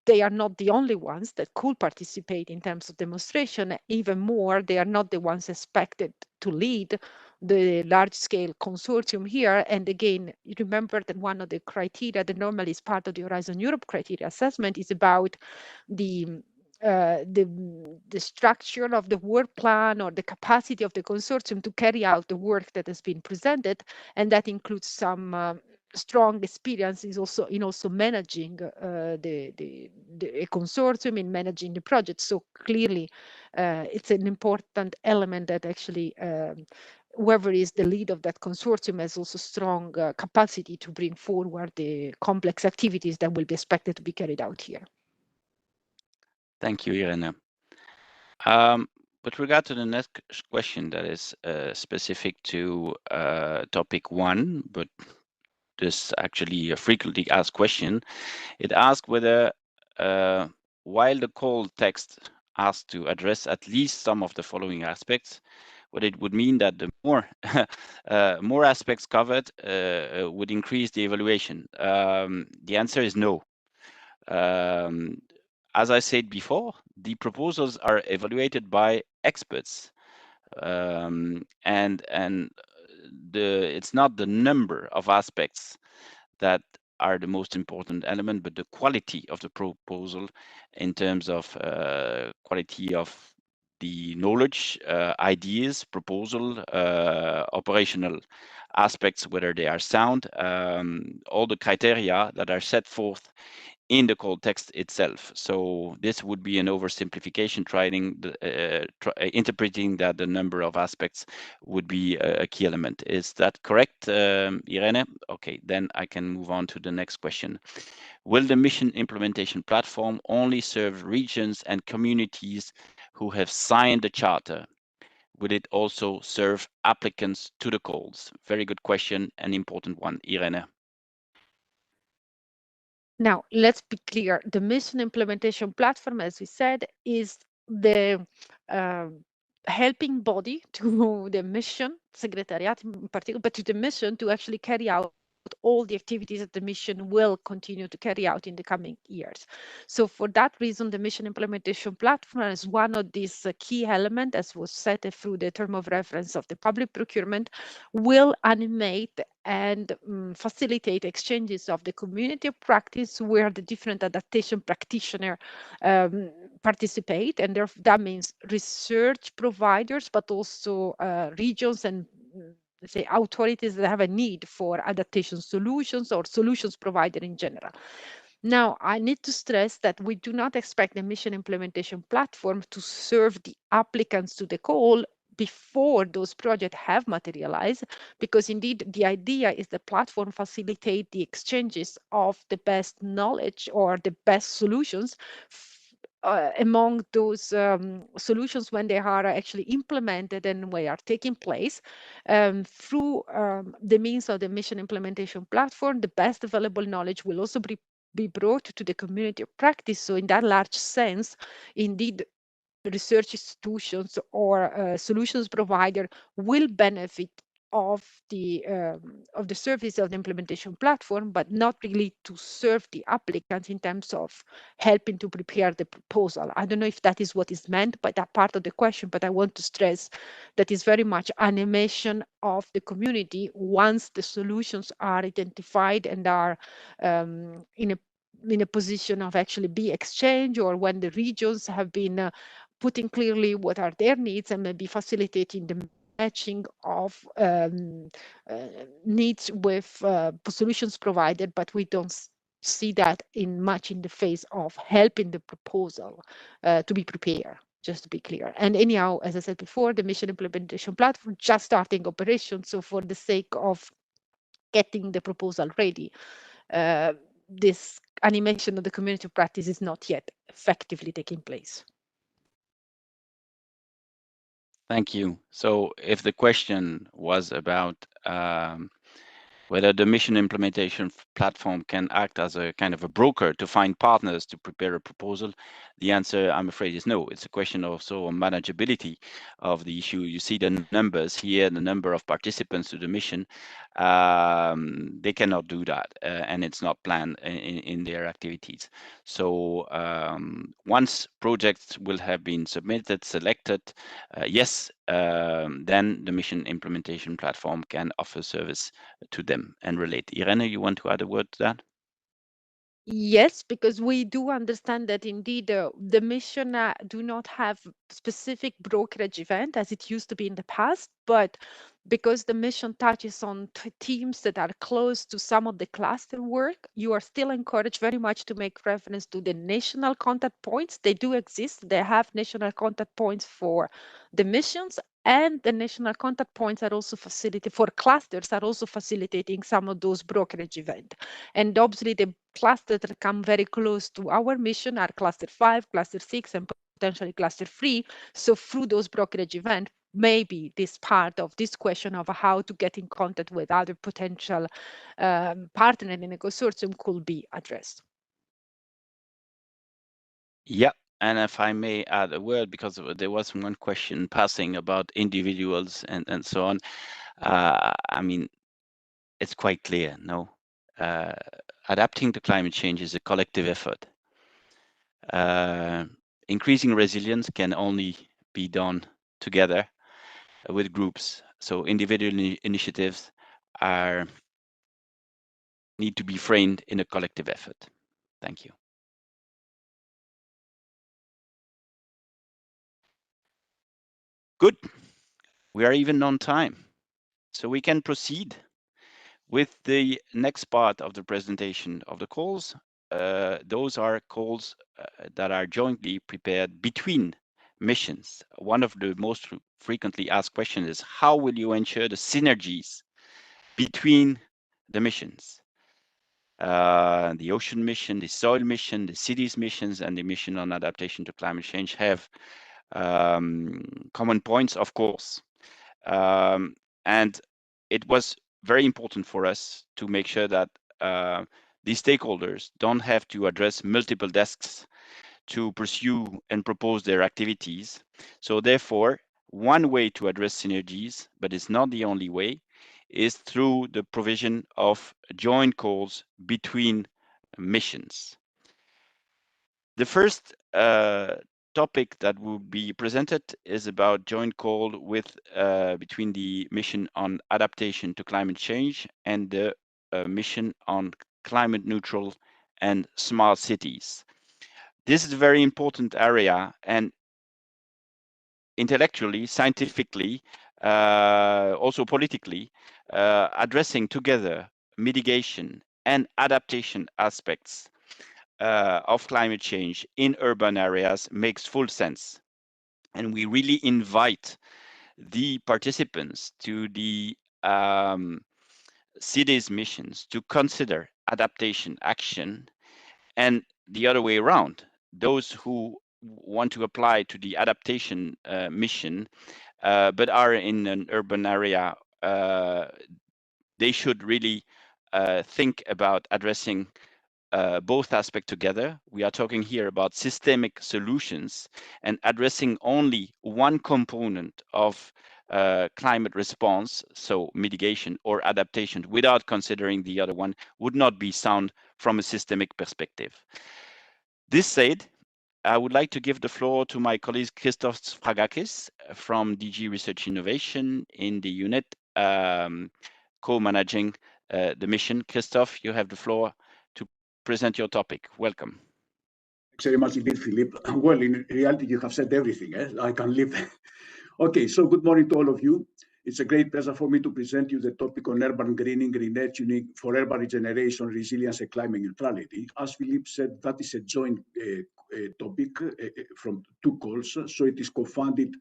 they are not the only ones that could participate in terms of demonstration. Even more, they are not the ones expected to lead the large-scale consortium here. And again, you remember that one of the criteria that normally is part of the Horizon Europe criteria assessment is about the structure of the work plan or the capacity of the consortium to carry out the work that has been presented, and that includes some strong experience is also in managing the consortium, in managing the project. So clearly, it's an important element that actually whoever is the lead of that consortium has also strong capacity to bring forward the complex activities that will be expected to be carried out here. Thank you, Irene. With regard to the next question that is specific to topic 1, but this actually a frequently asked question, it asks whether while the call text asks to address at least some of the following aspects, what it would mean that the more more aspects covered would increase the evaluation. The answer is no. As I said before, the proposals are evaluated by experts, and it's not the number of aspects that are the most important element, but the quality of the proposal in terms of quality of the knowledge, ideas, proposal, operational aspects, whether they are sound, all the criteria that are set forth in the call text itself. So this would be an oversimplification, interpreting that the number of aspects would be a key element. Is that correct, Irene? Okay, then I can move on to the next question. Will the mission implementation platform only serve regions and communities who have signed the charter? Would it also serve applicants to the calls? Very good question, an important one, Irene. Now, let's be clear. The mission implementation platform, as we said, is the helping body to the mission, Secretariat in particular, but to the mission to actually carry out all the activities that the mission will continue to carry out in the coming years. So for that reason, the mission implementation platform is one of these key elements, as was set through the term of reference of the public procurement, will animate and facilitate exchanges of the community of practice where the different adaptation practitioners participate. And that means research providers, but also regions and let's say authorities that have a need for adaptation solutions or solutions provided in general. Now, I need to stress that we do not expect the mission implementation platform to serve the applicants to the call, before those projects have materialized, because indeed the idea is the platform facilitate the exchanges of the best knowledge or the best solutions among those solutions when they are actually implemented and when they are taking place through the means of the mission implementation platform. The best available knowledge will also be brought to the community of practice. So in that large sense, indeed, research institutions or solutions provider will benefit of the service of the implementation platform, but not really to serve the applicants in terms of helping to prepare the proposal. I don't know if that is what is meant by that part of the question, but I want to stress that is very much animation of the community once the solutions are identified and are in a position of actually be exchanged, or when the regions have been putting clearly what are their needs and maybe facilitating the matching of needs with solutions provided, but we don't see that much in the phase of helping the proposal to be prepared, just to be clear. And anyhow, as I said before, the mission implementation platform just starting operation. So for the sake of getting the proposal ready, this animation of the community practice is not yet effectively taking place. Thank you. So if the question was about whether the mission implementation platform can act as a kind of a broker to find partners to prepare a proposal, the answer, I'm afraid, is no. It's a question also of manageability of the issue. You see the numbers here, the number of participants to the mission. They cannot do that, and it's not planned in their activities. So once projects will have been submitted, selected, yes, then the mission implementation platform can offer service to them and relate. Irene, you want to add a word to that? Yes, because we do understand that indeed the mission do not have specific brokerage event as it used to be in the past, but because the mission touches on teams that are close to some of the cluster work, you are still encouraged very much to make reference to the national contact points. They do exist. They have national contact points for the missions, and the national contact points are also facilitated for clusters, are also facilitating some of those brokerage events. And obviously the clusters that come very close to our mission are cluster 5, cluster 6, and potentially cluster 3. So through those brokerage events, maybe this part of this question of how to get in contact with other potential partners in a consortium could be addressed. Yeah, and if I may add a word, because there was one question passing about individuals and so on. I mean, it's quite clear, no? Adapting to climate change is a collective effort. Increasing resilience can only be done together with groups. So individual initiatives need to be framed in a collective effort. Thank you. Good. We are even on time, so we can proceed with the next part of the presentation of the calls. Those are calls that are jointly prepared between missions. One of the most frequently asked questions is, how will you ensure the synergies between the missions? The ocean mission, the soil mission, the cities missions, and the mission on adaptation to climate change have common points, of course. And it was very important for us to make sure that these stakeholders don't have to address multiple desks to pursue and propose their activities. So therefore, one way to address synergies, but it's not the only way, is through the provision of joint calls between missions. The first topic that will be presented is about joint call with between the mission on adaptation to climate change and the mission on climate neutral and smart cities. This is a very important area, and intellectually, scientifically, also politically, addressing together mitigation and adaptation aspects of climate change in urban areas makes full sense. And we really invite the participants to the cities missions to consider adaptation action, and the other way around. Those who want to apply to the adaptation mission but are in an urban area, they should really think about addressing both aspects together. We are talking here about systemic solutions, and addressing only one component of climate response, so mitigation or adaptation, without considering the other one would not be sound from a systemic perspective. This said, I would like to give the floor to my colleague Christophe Sfragakis from DG Research Innovation in the unit co-managing the mission. Christophe, you have the floor to present your topic. Welcome. Thanks very much indeed, Philippe. Well, in reality, you have said everything. I can leave. Okay, so good morning to all of you. It's a great pleasure for me to present you the topic on urban greening, greening for urban regeneration, resilience, and climate neutrality. As Philippe said, that is a joint topic from two calls. So it is co-funded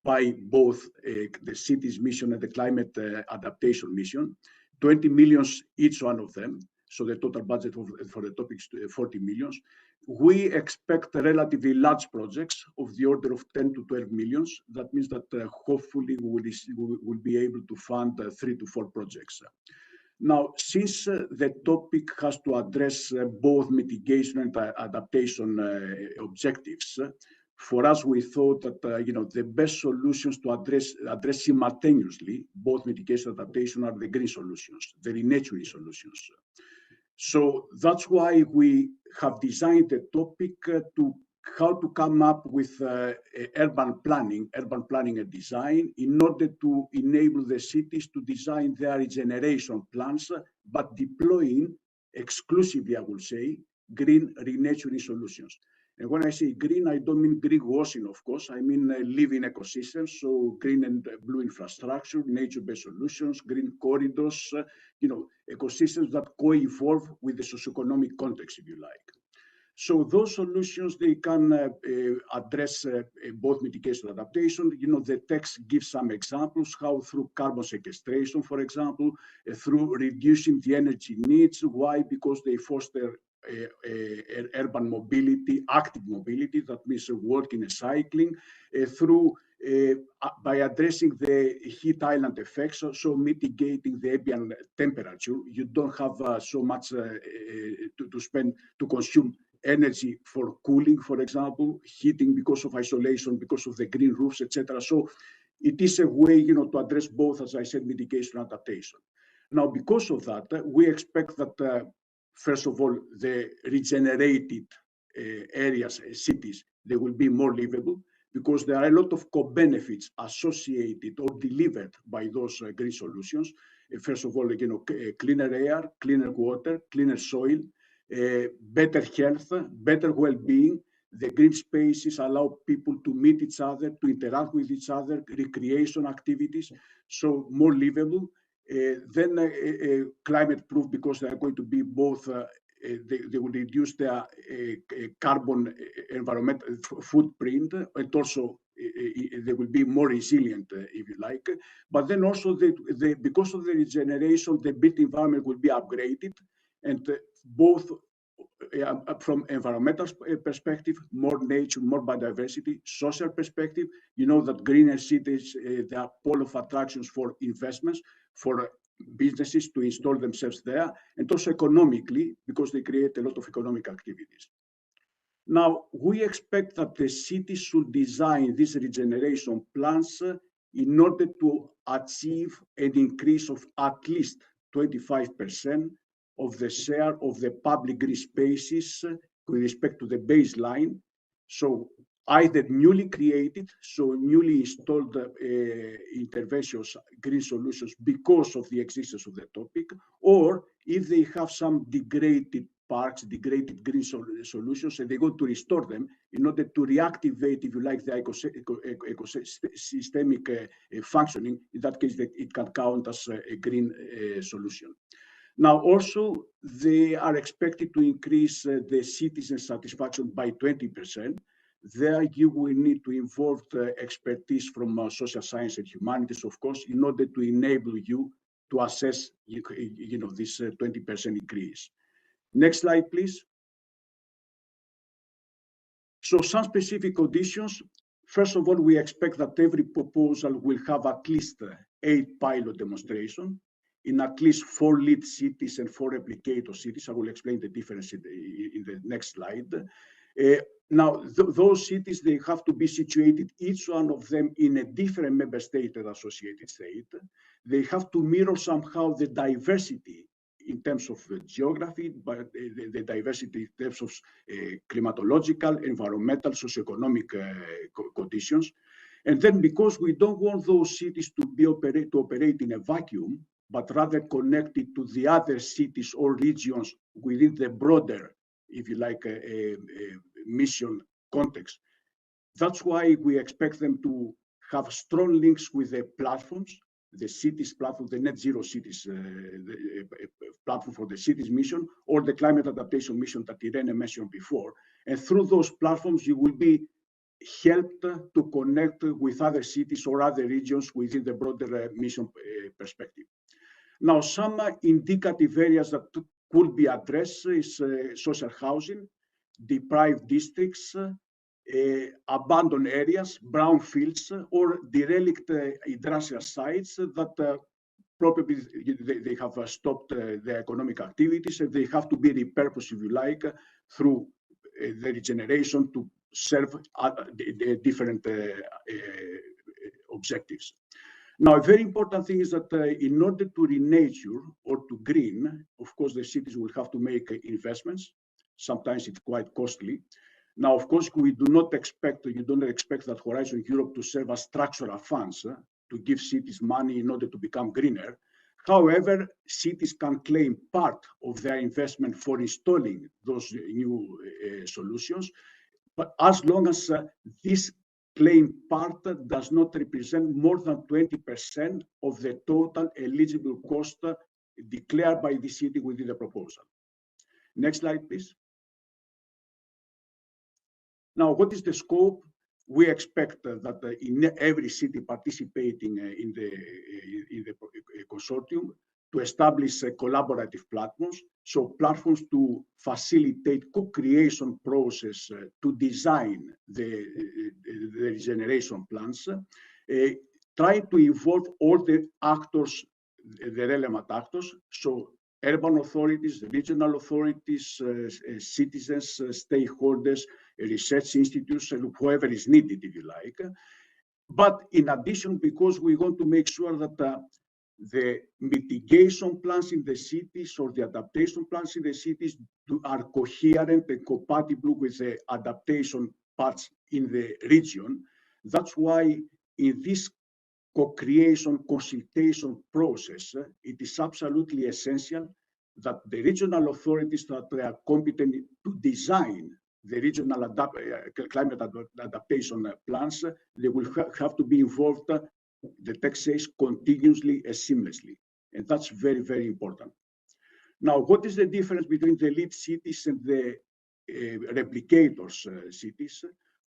by both the cities mission and the climate adaptation mission, 20 millions each one of them. So the total budget for the topic is 40 millions. We expect relatively large projects of the order of 10 to 12 millions. That means that hopefully we will be able to fund 3 to 4 projects. Now, since the topic has to address both mitigation and adaptation objectives, for us, we thought that the best solutions to address simultaneously both mitigation and adaptation are the green solutions, the renaturing solutions. So that's why we have designed the topic to how to come up with urban planning and design in order to enable the cities to design their regeneration plans, but deploying exclusively, I will say, green renaturing solutions. And when I say green, I don't mean greenwashing, of course. I mean living ecosystems, so green and blue infrastructure, nature-based solutions, green corridors, ecosystems that co-evolve with the socioeconomic context, if you like. So those solutions, they can address both mitigation and adaptation. The text gives some examples, how through carbon sequestration, for example, through reducing the energy needs. Why? Because they foster urban mobility, active mobility, that means walking and cycling, through by addressing the heat island effects, so mitigating the ambient temperature. You don't have so much to consume energy for cooling, for example, heating because of isolation, because of the green roofs, etc. So it is a way, to address both, as I said, mitigation and adaptation. Now, because of that, we expect that first of all, the regenerated areas, cities, they will be more livable because there are a lot of co-benefits associated or delivered by those green solutions. First of all, cleaner air, cleaner water, cleaner soil, better health, better well-being. The green spaces allow people to meet each other, to interact with each other, recreation activities, so more livable. Then climate-proof because they are going to be both, they will reduce their carbon environmental footprint, and also they will be more resilient, if you like. But then also, because of the regeneration, the built environment will be upgraded, and both from environmental perspective, more nature, more biodiversity, social perspective, that greener cities, they are pole of attractions for investments, for businesses to install themselves there, and also economically, because they create a lot of economic activities. Now, we expect that the cities should design these regeneration plans in order to achieve an increase of at least 25% of the share of the public green spaces with respect to the baseline. So either newly created, so newly installed interventions, green solutions because of the existence of the topic, or if they have some degraded parks, degraded green solutions, and they go to restore them in order to reactivate, if you like, the ecosystemic functioning. In that case, it can count as a green solution. Now, also, they are expected to increase the citizen satisfaction by 20%. There you will need to involve expertise from social science and humanities, of course, in order to enable you to assess this 20% increase. Next slide, please. So some specific conditions. First of all, we expect that every proposal will have at least 8 pilot demonstrations in at least 4 lead cities and 4 replicator cities. I will explain the difference in the next slide. Now, those cities, they have to be situated, each one of them in a different member state and associated state. They have to mirror somehow the diversity in terms of geography, but the diversity in terms of climatological, environmental, socioeconomic conditions. And then because we don't want those cities to operate in a vacuum, but rather connected to the other cities or regions within the broader, if you like, mission context. That's why we expect them to have strong links with the platforms, the cities platform, the net zero cities platform for the cities mission, or the climate adaptation mission that Irene mentioned before. And through those platforms, you will be helped to connect with other cities or other regions within the broader mission perspective. Now, some indicative areas that could be addressed is social housing, deprived districts, abandoned areas, brownfields, or derelict industrial sites that probably they have stopped their economic activities, and they have to be repurposed, if you like, through the regeneration to serve the different objectives. Now, a very important thing is that in order to renature or to green, of course, the cities will have to make investments. Sometimes it's quite costly. Now, of course, you don't expect that Horizon Europe to serve as structural funds to give cities money in order to become greener. However, cities can claim part of their investment for installing those new solutions, but as long as this claim part does not represent more than 20% of the total eligible cost declared by the city within the proposal. Next slide, please. Now, what is the scope? We expect that in every city participating in the consortium to establish collaborative platforms, so platforms to facilitate co-creation process to design the regeneration plans, try to involve all the actors, the relevant actors, so urban authorities, regional authorities, citizens, stakeholders, research institutes, and whoever is needed, if you like. But in addition, because we want to make sure that the mitigation plans in the cities or the adaptation plans in the cities are coherent and compatible with the adaptation parts in the region. That's why in this co-creation consultation process, it is absolutely essential that the regional authorities that are competent to design the regional climate adaptation plans, they will have to be involved, the text says, continuously and seamlessly. And that's very, very important. Now, what is the difference between the lead cities and the replicators cities?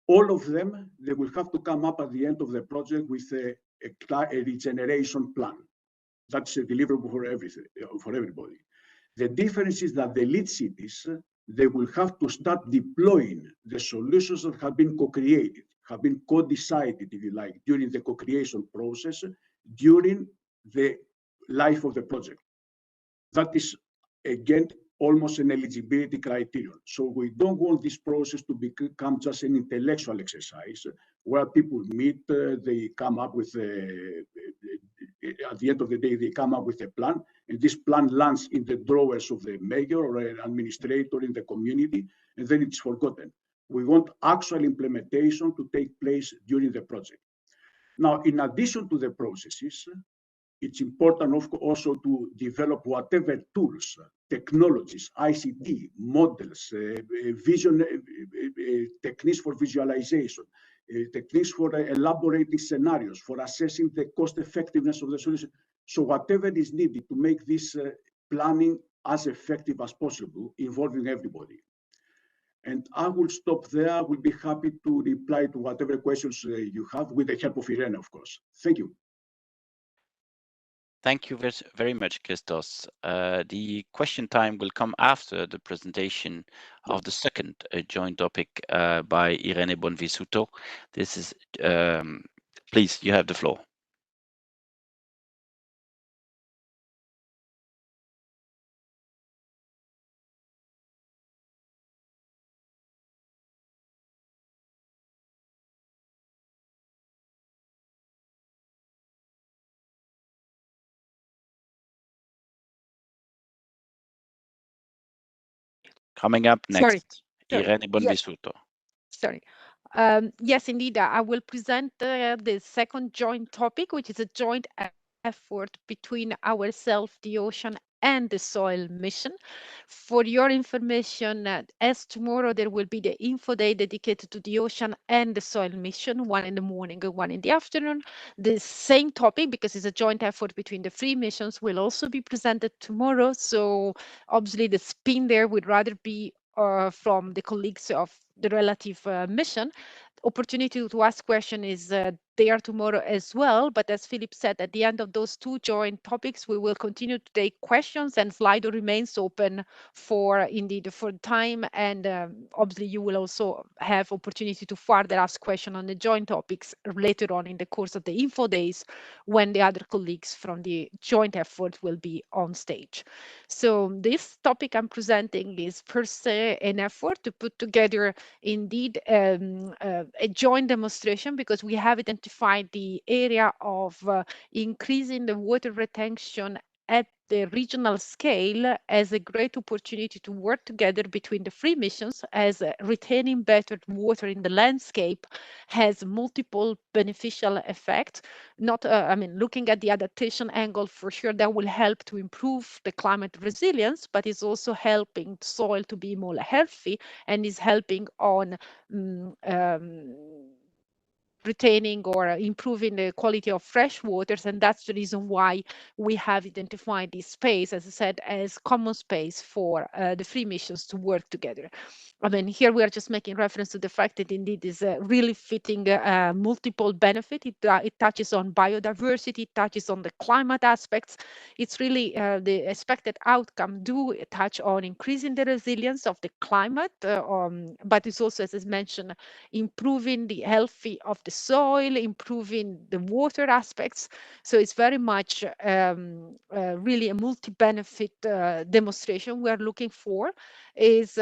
All of them, they will have to come up at the end of the project with a regeneration plan. That's a deliverable for everybody. The difference is that the lead cities, they will have to start deploying the solutions that have been co-created, have been co-decided, if you like, during the co-creation process, during the life of the project. That is, again, almost an eligibility criterion. So we don't want this process to become just an intellectual exercise where people meet, they come up with, at the end of the day, they come up with a plan, and this plan lands in the drawers of the mayor or an administrator in the community, and then it's forgotten. We want actual implementation to take place during the project. Now, in addition to the processes, it's important also to develop whatever tools, technologies, ICT, models, techniques for visualization, techniques for elaborating scenarios, for assessing the cost effectiveness of the solution. So whatever is needed to make this planning as effective as possible, involving everybody. And I will stop there. I will be happy to reply to whatever questions you have with the help of Irene, of course. Thank you. Thank you very much, Christos. The question time will come after the presentation of the second joint topic by Irene Bonvisuto. This is, please, you have the floor. Coming up next, Irene Bonvisuto. Sorry. Yes, indeed, I will present the second joint topic, which is a joint effort between ourselves, the ocean, and the soil mission. For your information, as tomorrow there will be the info day dedicated to the ocean and the soil mission, one in the morning and one in the afternoon. The same topic, because it's a joint effort between the three missions, will also be presented tomorrow. So obviously the spin there would rather be from the colleagues of the relative mission. Opportunity to ask question is there tomorrow as well. But as Philip said, at the end of those two joint topics, we will continue to take questions, and Slido remains open for indeed for time. And obviously, you will also have opportunity to further ask question on the joint topics later on in the course of the info days when the other colleagues from the joint effort will be on stage. So this topic I'm presenting is per se an effort to put together indeed a joint demonstration, because we have identified the area of increasing the water retention at the regional scale as a great opportunity to work together between the three missions, as retaining better water in the landscape has multiple beneficial effects. Not, I mean, looking at the adaptation angle, for sure, that will help to improve the climate resilience, but is also helping soil to be more healthy, and is helping on retaining or improving the quality of fresh waters. And that's the reason why we have identified this space, as I said, as common space for the three missions to work together. I mean, here we are just making reference to the fact that indeed is really fitting multiple benefit. It touches on biodiversity, it touches on the climate aspects. It's really the expected outcome do touch on increasing the resilience of the climate, but it's also, as I mentioned, improving the healthy of the soil, improving the water aspects. So it's very much really a multi-benefit demonstration we are looking for. Is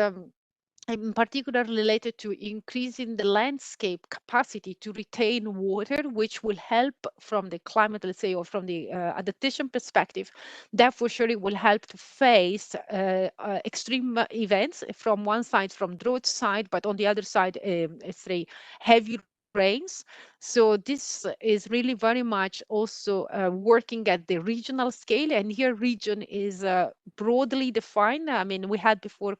in particular related to increasing the landscape capacity to retain water, which will help from the climate, let's say, or from the adaptation perspective. That for sure it will help to face extreme events from one side, from drought side, but on the other side, let's say, heavy rains. So this is really very much also working at the regional scale, and here region is broadly defined. I mean, we had before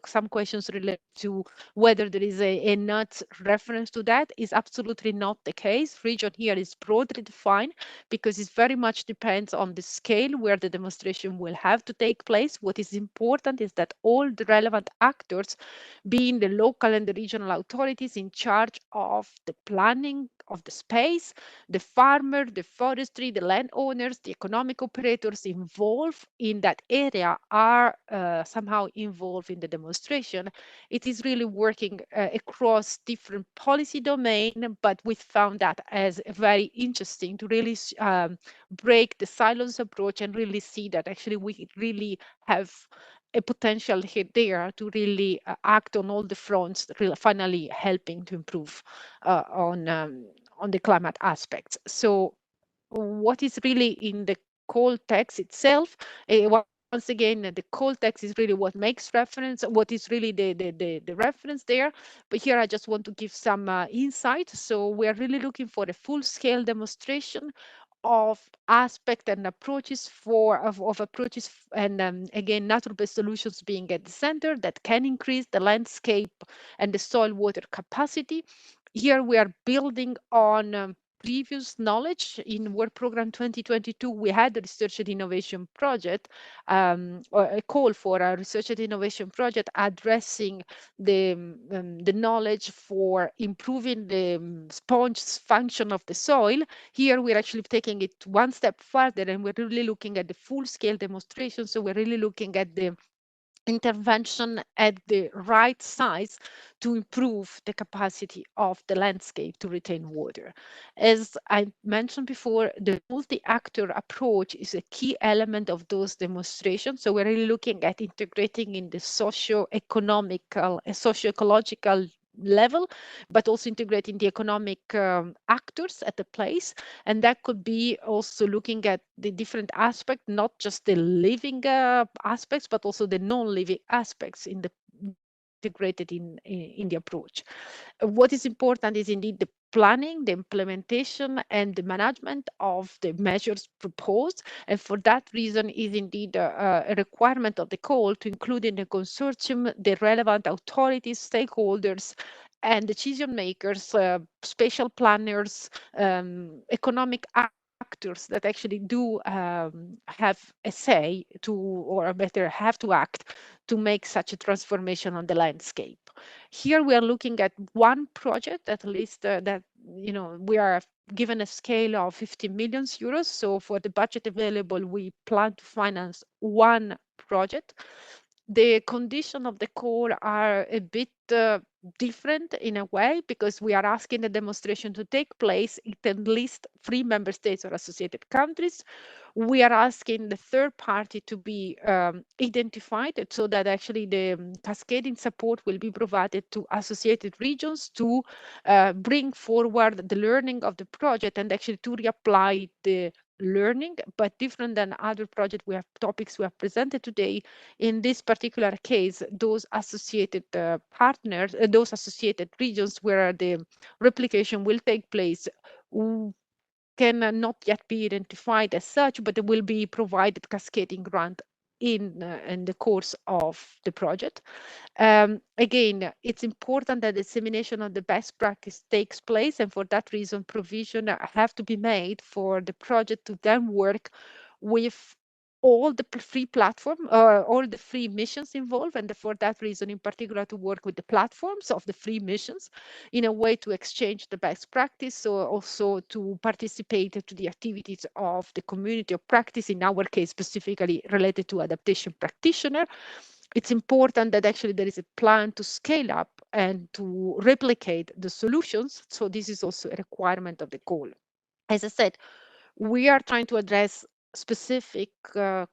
some questions related to whether there is a not reference to that. Is absolutely not the case. Region here is broadly defined because it very much depends on the scale where the demonstration will have to take place. What is important is that all the relevant actors, being the local and the regional authorities in charge of the planning of the space, the farmer, the forestry, the landowners, the economic operators involved in that area are somehow involved in the demonstration. It is really working across different policy domain, but we found that as very interesting to really break the silence approach and really see that actually we really have a potential here there to really act on all the fronts, really finally helping to improve on the climate aspects. So what is really in the call text itself, once again, the call text is really what makes reference, what is really the reference there. But here I just want to give some insight. So we're really looking for a full-scale demonstration of aspect and approaches of approaches, and again, natural-based solutions being at the center that can increase the landscape and the soil water capacity. Here we are building on previous knowledge in Work Program 2022, we had a research and innovation project, or a call for a research and innovation project addressing the knowledge for improving the sponge function of the soil. Here we're actually taking it one step further, and we're really looking at the full-scale demonstration. So we're really looking at the intervention at the right size to improve the capacity of the landscape to retain water. As I mentioned before, the multi-actor approach is a key element of those demonstrations. So we're really looking at integrating in the socio-economical and socio-ecological level, but also integrating the economic actors at the place. And that could be also looking at the different aspects, not just the living aspects, but also the non-living aspects in the integrated in the approach. What is important is indeed the planning, the implementation, and the management of the measures proposed. And for that reason is indeed a requirement of the call to include in the consortium the relevant authorities, stakeholders, and decision makers, spatial planners, economic actors that actually do have a say to, or better, have to act to make such a transformation on the landscape. Here we are looking at one project, at least that, we are given a scale of 50 million euros. So for the budget available, we plan to finance one project. The condition of the call are a bit different in a way, because we are asking the demonstration to take place in at least 3 member states or associated countries. We are asking the third party to be identified, so that actually the cascading support will be provided to associated regions to bring forward the learning of the project and actually to reapply the learning. But different than other projects, we have topics we have presented today. In this particular case, those associated partners, those associated regions where the replication will take place, can not yet be identified as such, but will be provided cascading grant in the course of the project. Again, it's important that dissemination of the best practice takes place, and for that reason, provision have to be made for the project to then work with all the free platform, all the free missions involved, and for that reason, in particular, to work with the platforms of the free missions in a way to exchange the best practice, so also to participate to the activities of the community of practice, in our case, specifically related to adaptation practitioner. It's important that actually there is a plan to scale up and to replicate the solutions. So this is also a requirement of the call. As I said, we are trying to address specific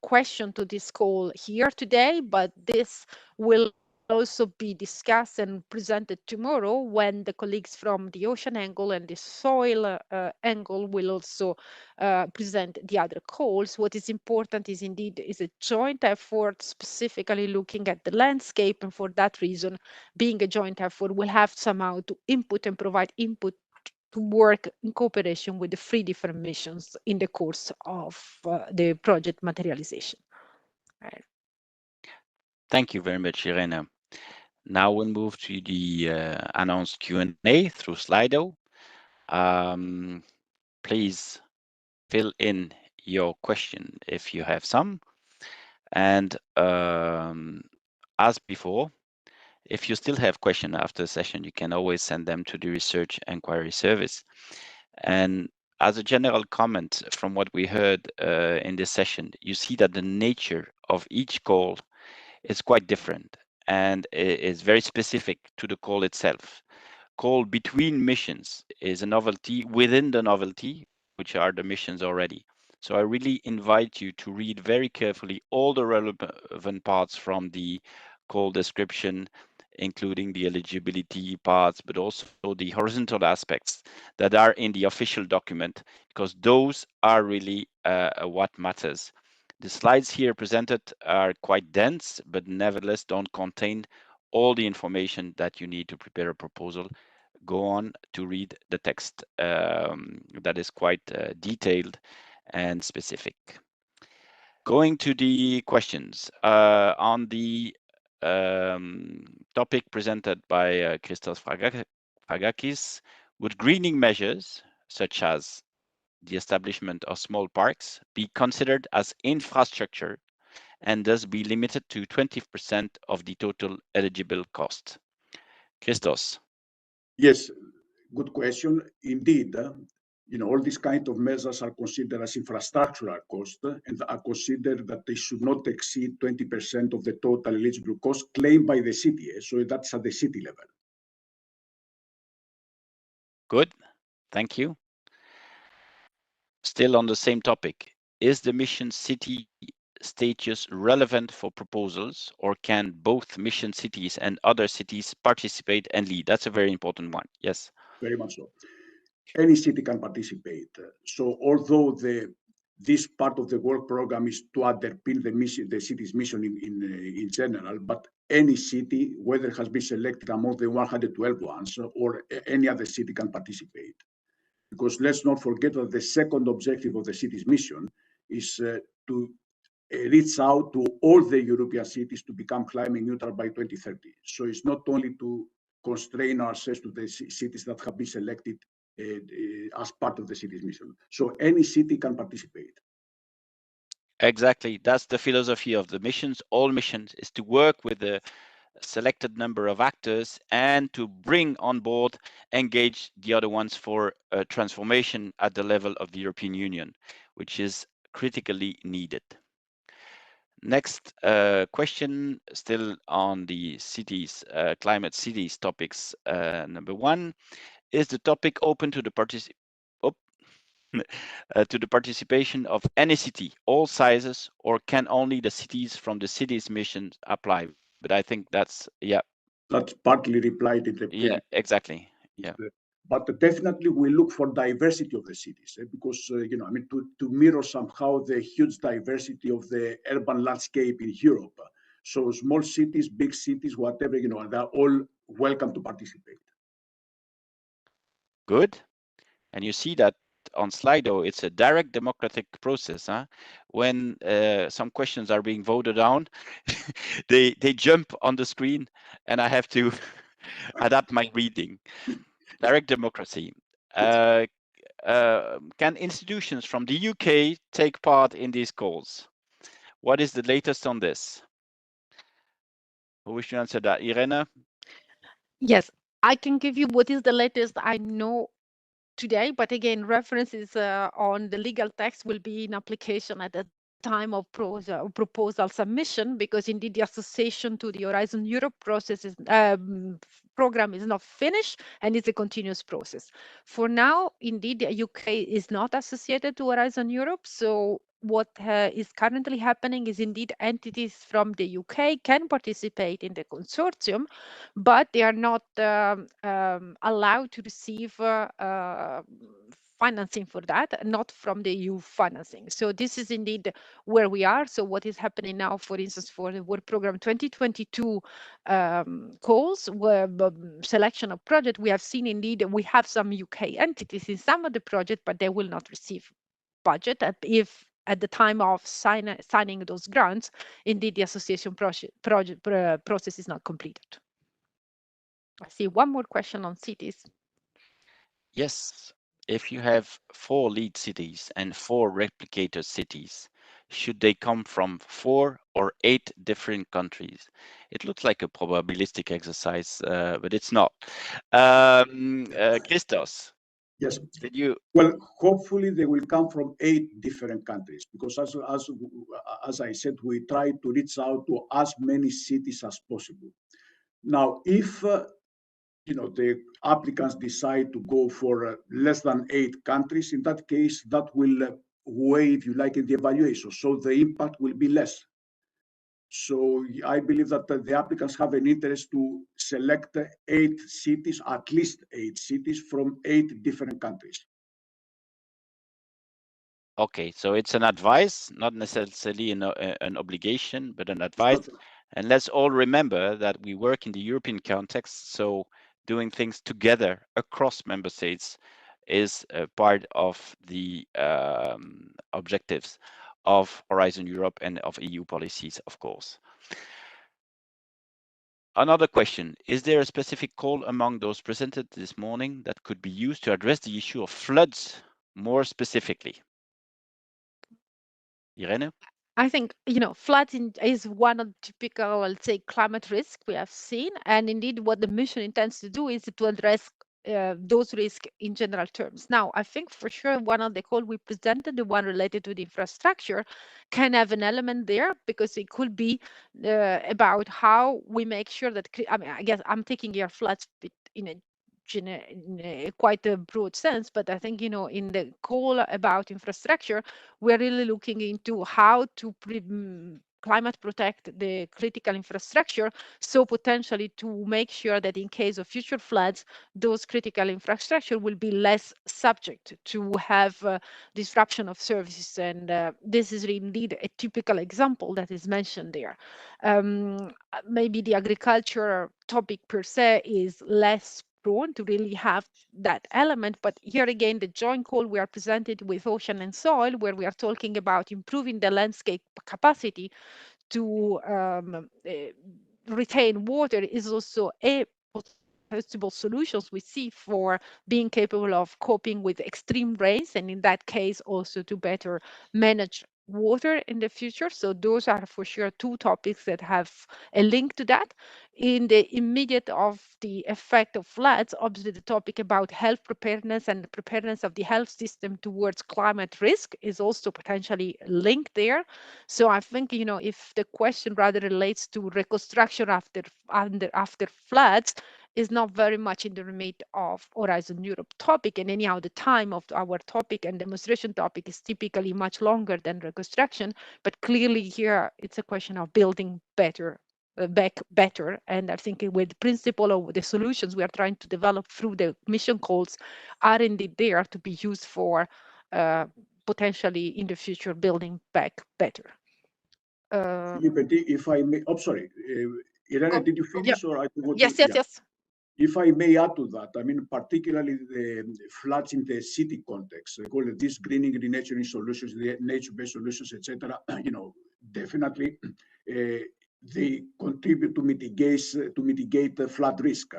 question to this call here today, but this will also be discussed and presented tomorrow, when the colleagues from the ocean angle and the soil angle will also present the other calls. What is important is indeed is a joint effort, specifically looking at the landscape, and for that reason, being a joint effort, we'll have somehow to input and provide input to work in cooperation with the 3 different missions in the course of the project materialization. Right. Thank you very much, Irene. Now we'll move to the announced Q&A through Slido. Please fill in your question if you have some. And as before, if you still have questions after the session, you can always send them to the Research Enquiry Service. And as a general comment from what we heard in this session, you see that the nature of each call is quite different and is very specific to the call itself. Call between missions is a novelty within the novelty, which are the missions already. So I really invite you to read very carefully all the relevant parts from the call description, including the eligibility parts, but also the horizontal aspects that are in the official document, because those are really what matters. The slides here presented are quite dense, but nevertheless don't contain all the information that you need to prepare a proposal. Go on to read the text that is quite detailed and specific. Going to the questions on the topic presented by Christos Fragakis, would greening measures such as the establishment of small parks, be considered as infrastructure and thus be limited to 20% of the total eligible cost? Christos. Yes, good question. Indeed, all these kind of measures are considered as infrastructural cost and are considered that they should not exceed 20% of the total eligible cost claimed by the city. So that's at the city level. Good, thank you. Still on the same topic, is the mission city status relevant for proposals, or can both mission cities and other cities participate and lead? That's a very important one. Yes. Very much so. Any city can participate. So although this part of the work program is to underpin the city's mission in general, but any city, whether it has been selected among the 112 ones or any other city, can participate. Because let's not forget that the second objective of the city's mission is to reach out to all the European cities to become climate neutral by 2030. So it's not only to constrain ourselves to the cities that have been selected as part of the city's mission. So any city can participate. Exactly. That's the philosophy of the missions. All missions is to work with a selected number of actors and to bring on board, engage the other ones for a transformation at the level of the European Union, which is critically needed. Next question, still on the cities, climate cities topics. Number one, is the topic open to the participation of any city, all sizes, or can only the cities from the city's missions apply? But I think that's, yeah. That's partly replied in the Yeah, exactly. Yeah. But definitely we look for diversity of the cities because, to mirror somehow the huge diversity of the urban landscape in Europe. So small cities, big cities, whatever, they're all welcome to participate. Good. And you see that on Slido, it's a direct democratic process. Huh? When some questions are being voted on, they jump on the screen and I have to adapt my reading. Direct democracy. Can institutions from the UK take part in these calls? What is the latest on this? Who wishes to answer that? Irene? Yes, I can give you what is the latest I know today, but again, references on the legal text will be in application at the time of proposal submission, because indeed the association to the Horizon Europe process is, program is not finished and it's a continuous process. For now, indeed, the UK is not associated to Horizon Europe, so what is currently happening is indeed entities from the UK can participate in the consortium, but they are not allowed to receive financing for that, not from the EU financing. So this is indeed where we are. So what is happening now, for instance, for the work program 2022 calls, where selection of project, we have seen indeed we have some UK entities in some of the project, but they will not receive budget if at the time of signing those grants, indeed the association process is not completed. I see one more question on cities. Yes. If you have 4 lead cities and 4 replicator cities, should they come from 4 or 8 different countries? It looks like a probabilistic exercise, but it's not. Christos. Yes. Did you? Well, hopefully they will come from 8 different countries, because as I said, we try to reach out to as many cities as possible. Now, if the applicants decide to go for less than 8 countries, in that case, that will weigh, if you like, in the evaluation. So the impact will be less. So I believe that the applicants have an interest to select 8 cities, at least 8 cities from 8 different countries. Okay, so it's an advice, not necessarily an obligation, but an advice. And let's all remember that we work in the European context, so doing things together across member states is a part of the objectives of Horizon Europe and of EU policies, of course. Another question, is there a specific call among those presented this morning that could be used to address the issue of floods more specifically? Irene? I think, flooding is one of the typical, let's say, climate risk we have seen. And indeed, what the mission intends to do is to address those risks in general terms. Now, I think for sure one of the call we presented, the one related to the infrastructure, can have an element there because it could be about how we make sure that, I mean, I guess I'm taking here floods in a quite a broad sense, but I think, in the call about infrastructure, we're really looking into how to climate protect the critical infrastructure, so potentially to make sure that in case of future floods, those critical infrastructure will be less subject to have disruption of services. And this is indeed a typical example that is mentioned there. Maybe the agriculture topic per se is less prone to really have that element, but here again, the joint call we are presented with Ocean and Soil, where we are talking about improving the landscape capacity to retain water, is also a possible solutions we see for being capable of coping with extreme rains, and in that case also to better manage water in the future. So those are for sure two topics that have a link to that. In the immediate of the effect of floods, obviously the topic about health preparedness and the preparedness of the health system towards climate risk is also potentially linked there. So I think, if the question rather relates to reconstruction after floods, is not very much in the remit of Horizon Europe topic, and anyhow the time of our topic and demonstration topic is typically much longer than reconstruction, but clearly here it's a question of building better, back better, and I think with the principle of the solutions we are trying to develop through the mission calls are indeed there to be used for potentially in the future building back better. Felipe, if I may, sorry, Irene, did you finish or I could go to? Yes. If I may add to that, I mean, particularly the floods in the city context, they call it these greening, renaturing solutions, the nature-based solutions, etc. Definitely they contribute to mitigate the flood risk.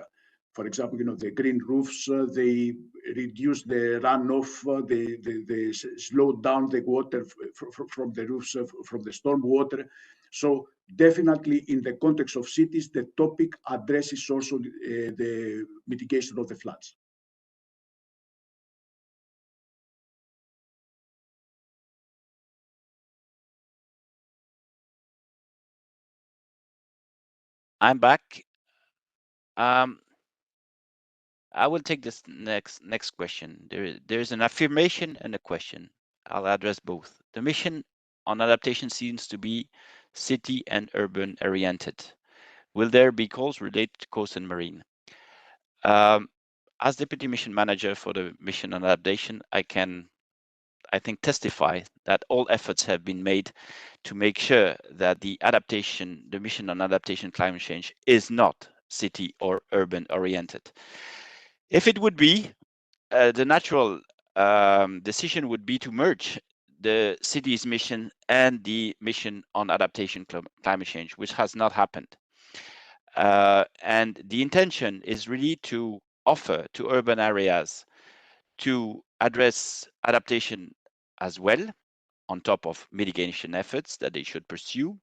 For example, the green roofs, they reduce the runoff, they slow down the water from the roofs, from the storm water. So definitely in the context of cities, the topic addresses also the mitigation of the floods. I'm back. I will take this next question. There's an affirmation and a question. I'll address both. The mission on adaptation seems to be city and urban oriented. Will there be calls related to coast and marine? As deputy mission manager for the mission on adaptation, I think testify that all efforts have been made to make sure that the mission on adaptation climate change is not city or urban oriented. If it would be, the natural decision would be to merge the city's mission and the mission on adaptation climate change, which has not happened. And the intention is really to offer to urban areas to address adaptation as well, on top of mitigation efforts that they should pursue,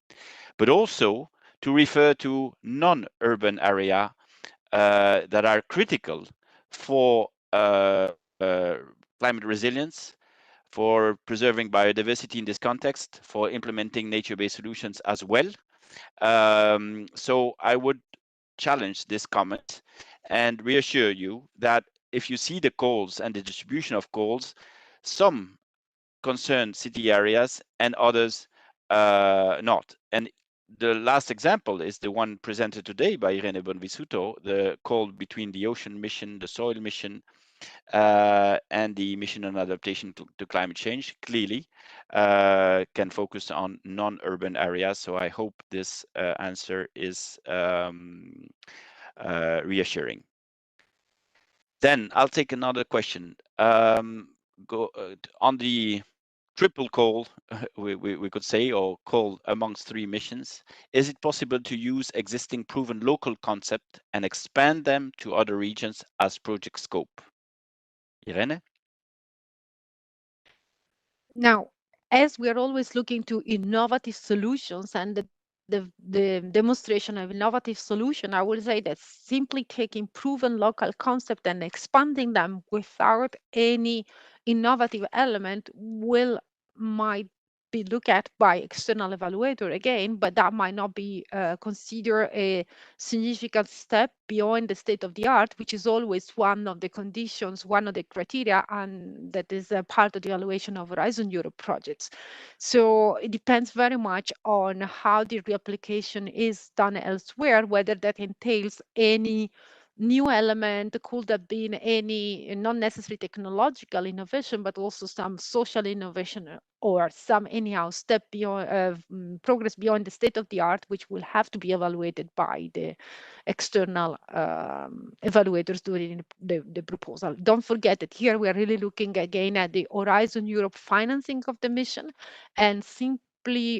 but also to refer to non-urban area that are critical for climate resilience, for preserving biodiversity in this context, for implementing nature-based solutions as well. So I would challenge this comment and reassure you that if you see the calls and the distribution of calls, some concern city areas and others not. And the last example is the one presented today by Irene Bonvisuto, the call between the ocean mission, the soil mission, and the mission on adaptation to climate change clearly can focus on non-urban areas. So I hope this answer is reassuring. Then I'll take another question. On the triple call, we could say, or call amongst 3 missions? Is it possible to use existing proven local concept and expand them to other regions as project scope? Irene? Now, as we are always looking to innovative solutions and the demonstration of innovative solution, I would say that simply taking proven local concept and expanding them without any innovative element might be looked at by external evaluator again, but that might not be considered a significant step beyond the state of the art, which is always one of the conditions, one of the criteria, and that is a part of the evaluation of Horizon Europe projects. So it depends very much on how the reapplication is done elsewhere, whether that entails any new element, could have been any not necessarily technological innovation, but also some social innovation or some anyhow step beyond progress beyond the state of the art, which will have to be evaluated by the external evaluators during the proposal. Don't forget that here we are really looking again at the Horizon Europe financing of the mission, and simply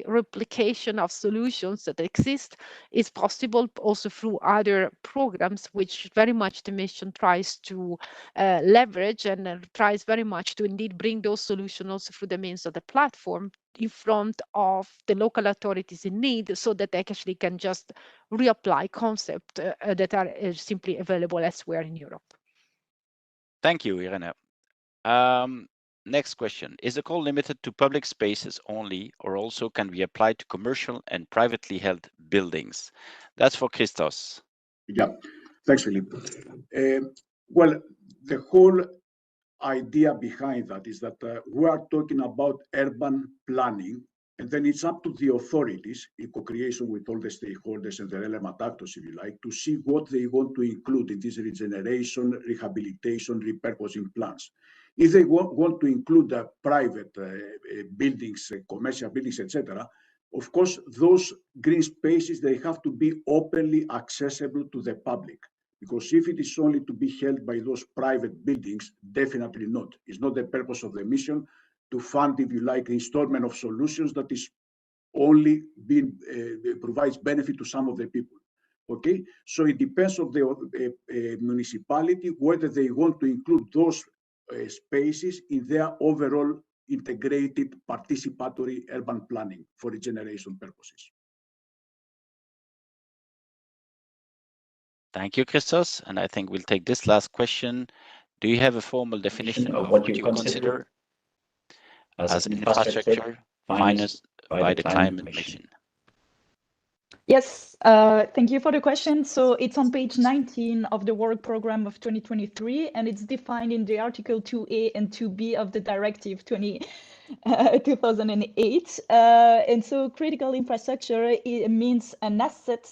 replication of solutions that exist is possible also through other programs, which very much the mission tries to leverage and tries very much to indeed bring those solutions also through the means of the platform in front of the local authorities in need, so that they actually can just reapply concepts that are simply available elsewhere in Europe. Thank you, Irene. Next question. Is the call limited to public spaces only, or also can be applied to commercial and privately held buildings? That's for Christos. Yeah, thanks, Philippe. Well, the whole idea behind that is that we are talking about urban planning, and then it's up to the authorities, in co-creation with all the stakeholders and the relevant actors, if you like, to see what they want to include in this regeneration, rehabilitation, repurposing plans. If they want to include private buildings, commercial buildings, etc., of course, those green spaces, they have to be openly accessible to the public. Because if it is only to be held by those private buildings, definitely not. It's not the purpose of the mission to fund, if you like, installment of solutions that is only being provides benefit to some of the people. Okay, so it depends on the municipality whether they want to include those spaces in their overall integrated participatory urban planning for regeneration purposes. Thank you, Christos. And I think we'll take this last question. Do you have a formal definition of what you consider as infrastructure financed by the climate mission? Yes, thank you for the question. So it's on page 19 of the work program of 2023, and it's defined in the Article 2A and 2B of the Directive 2008. And so critical infrastructure, it means an asset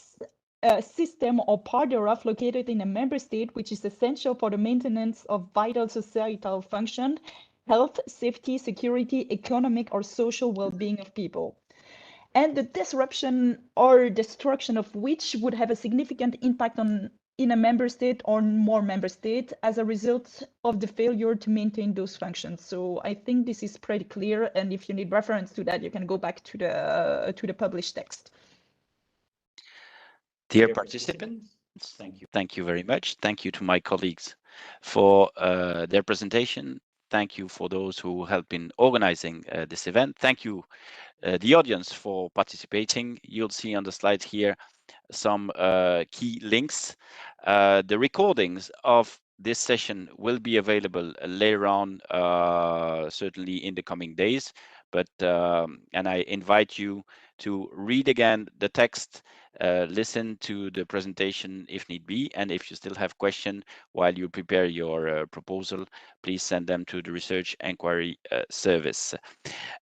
system or part thereof located in a member state which is essential for the maintenance of vital societal function, health, safety, security, economic or social well-being of people, and the disruption or destruction of which would have a significant impact in a member state or more member states as a result of the failure to maintain those functions. So I think this is pretty clear, and if you need reference to that, you can go back to the published text. Dear participants, thank you very much. Thank you to my colleagues for their presentation. Thank you for those who helped in organizing this event. Thank you, the audience, for participating. You'll see on the slide here some key links. The recordings of this session will be available later on, certainly in the coming days. But and I invite you to read again the text, listen to the presentation if need be, and if you still have questions while you prepare your proposal, please send them to the Research Enquiry Service.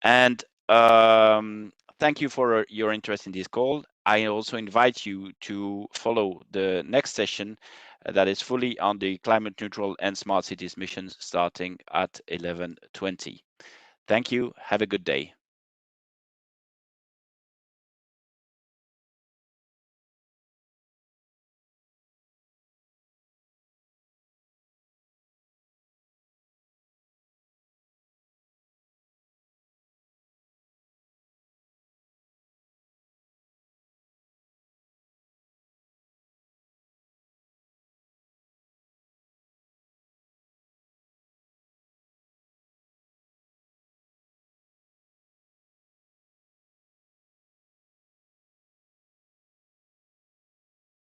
And thank you for your interest in this call. I also invite you to follow the next session that is fully on the climate neutral and smart cities missions starting at 11:20. Thank you. Have a good day.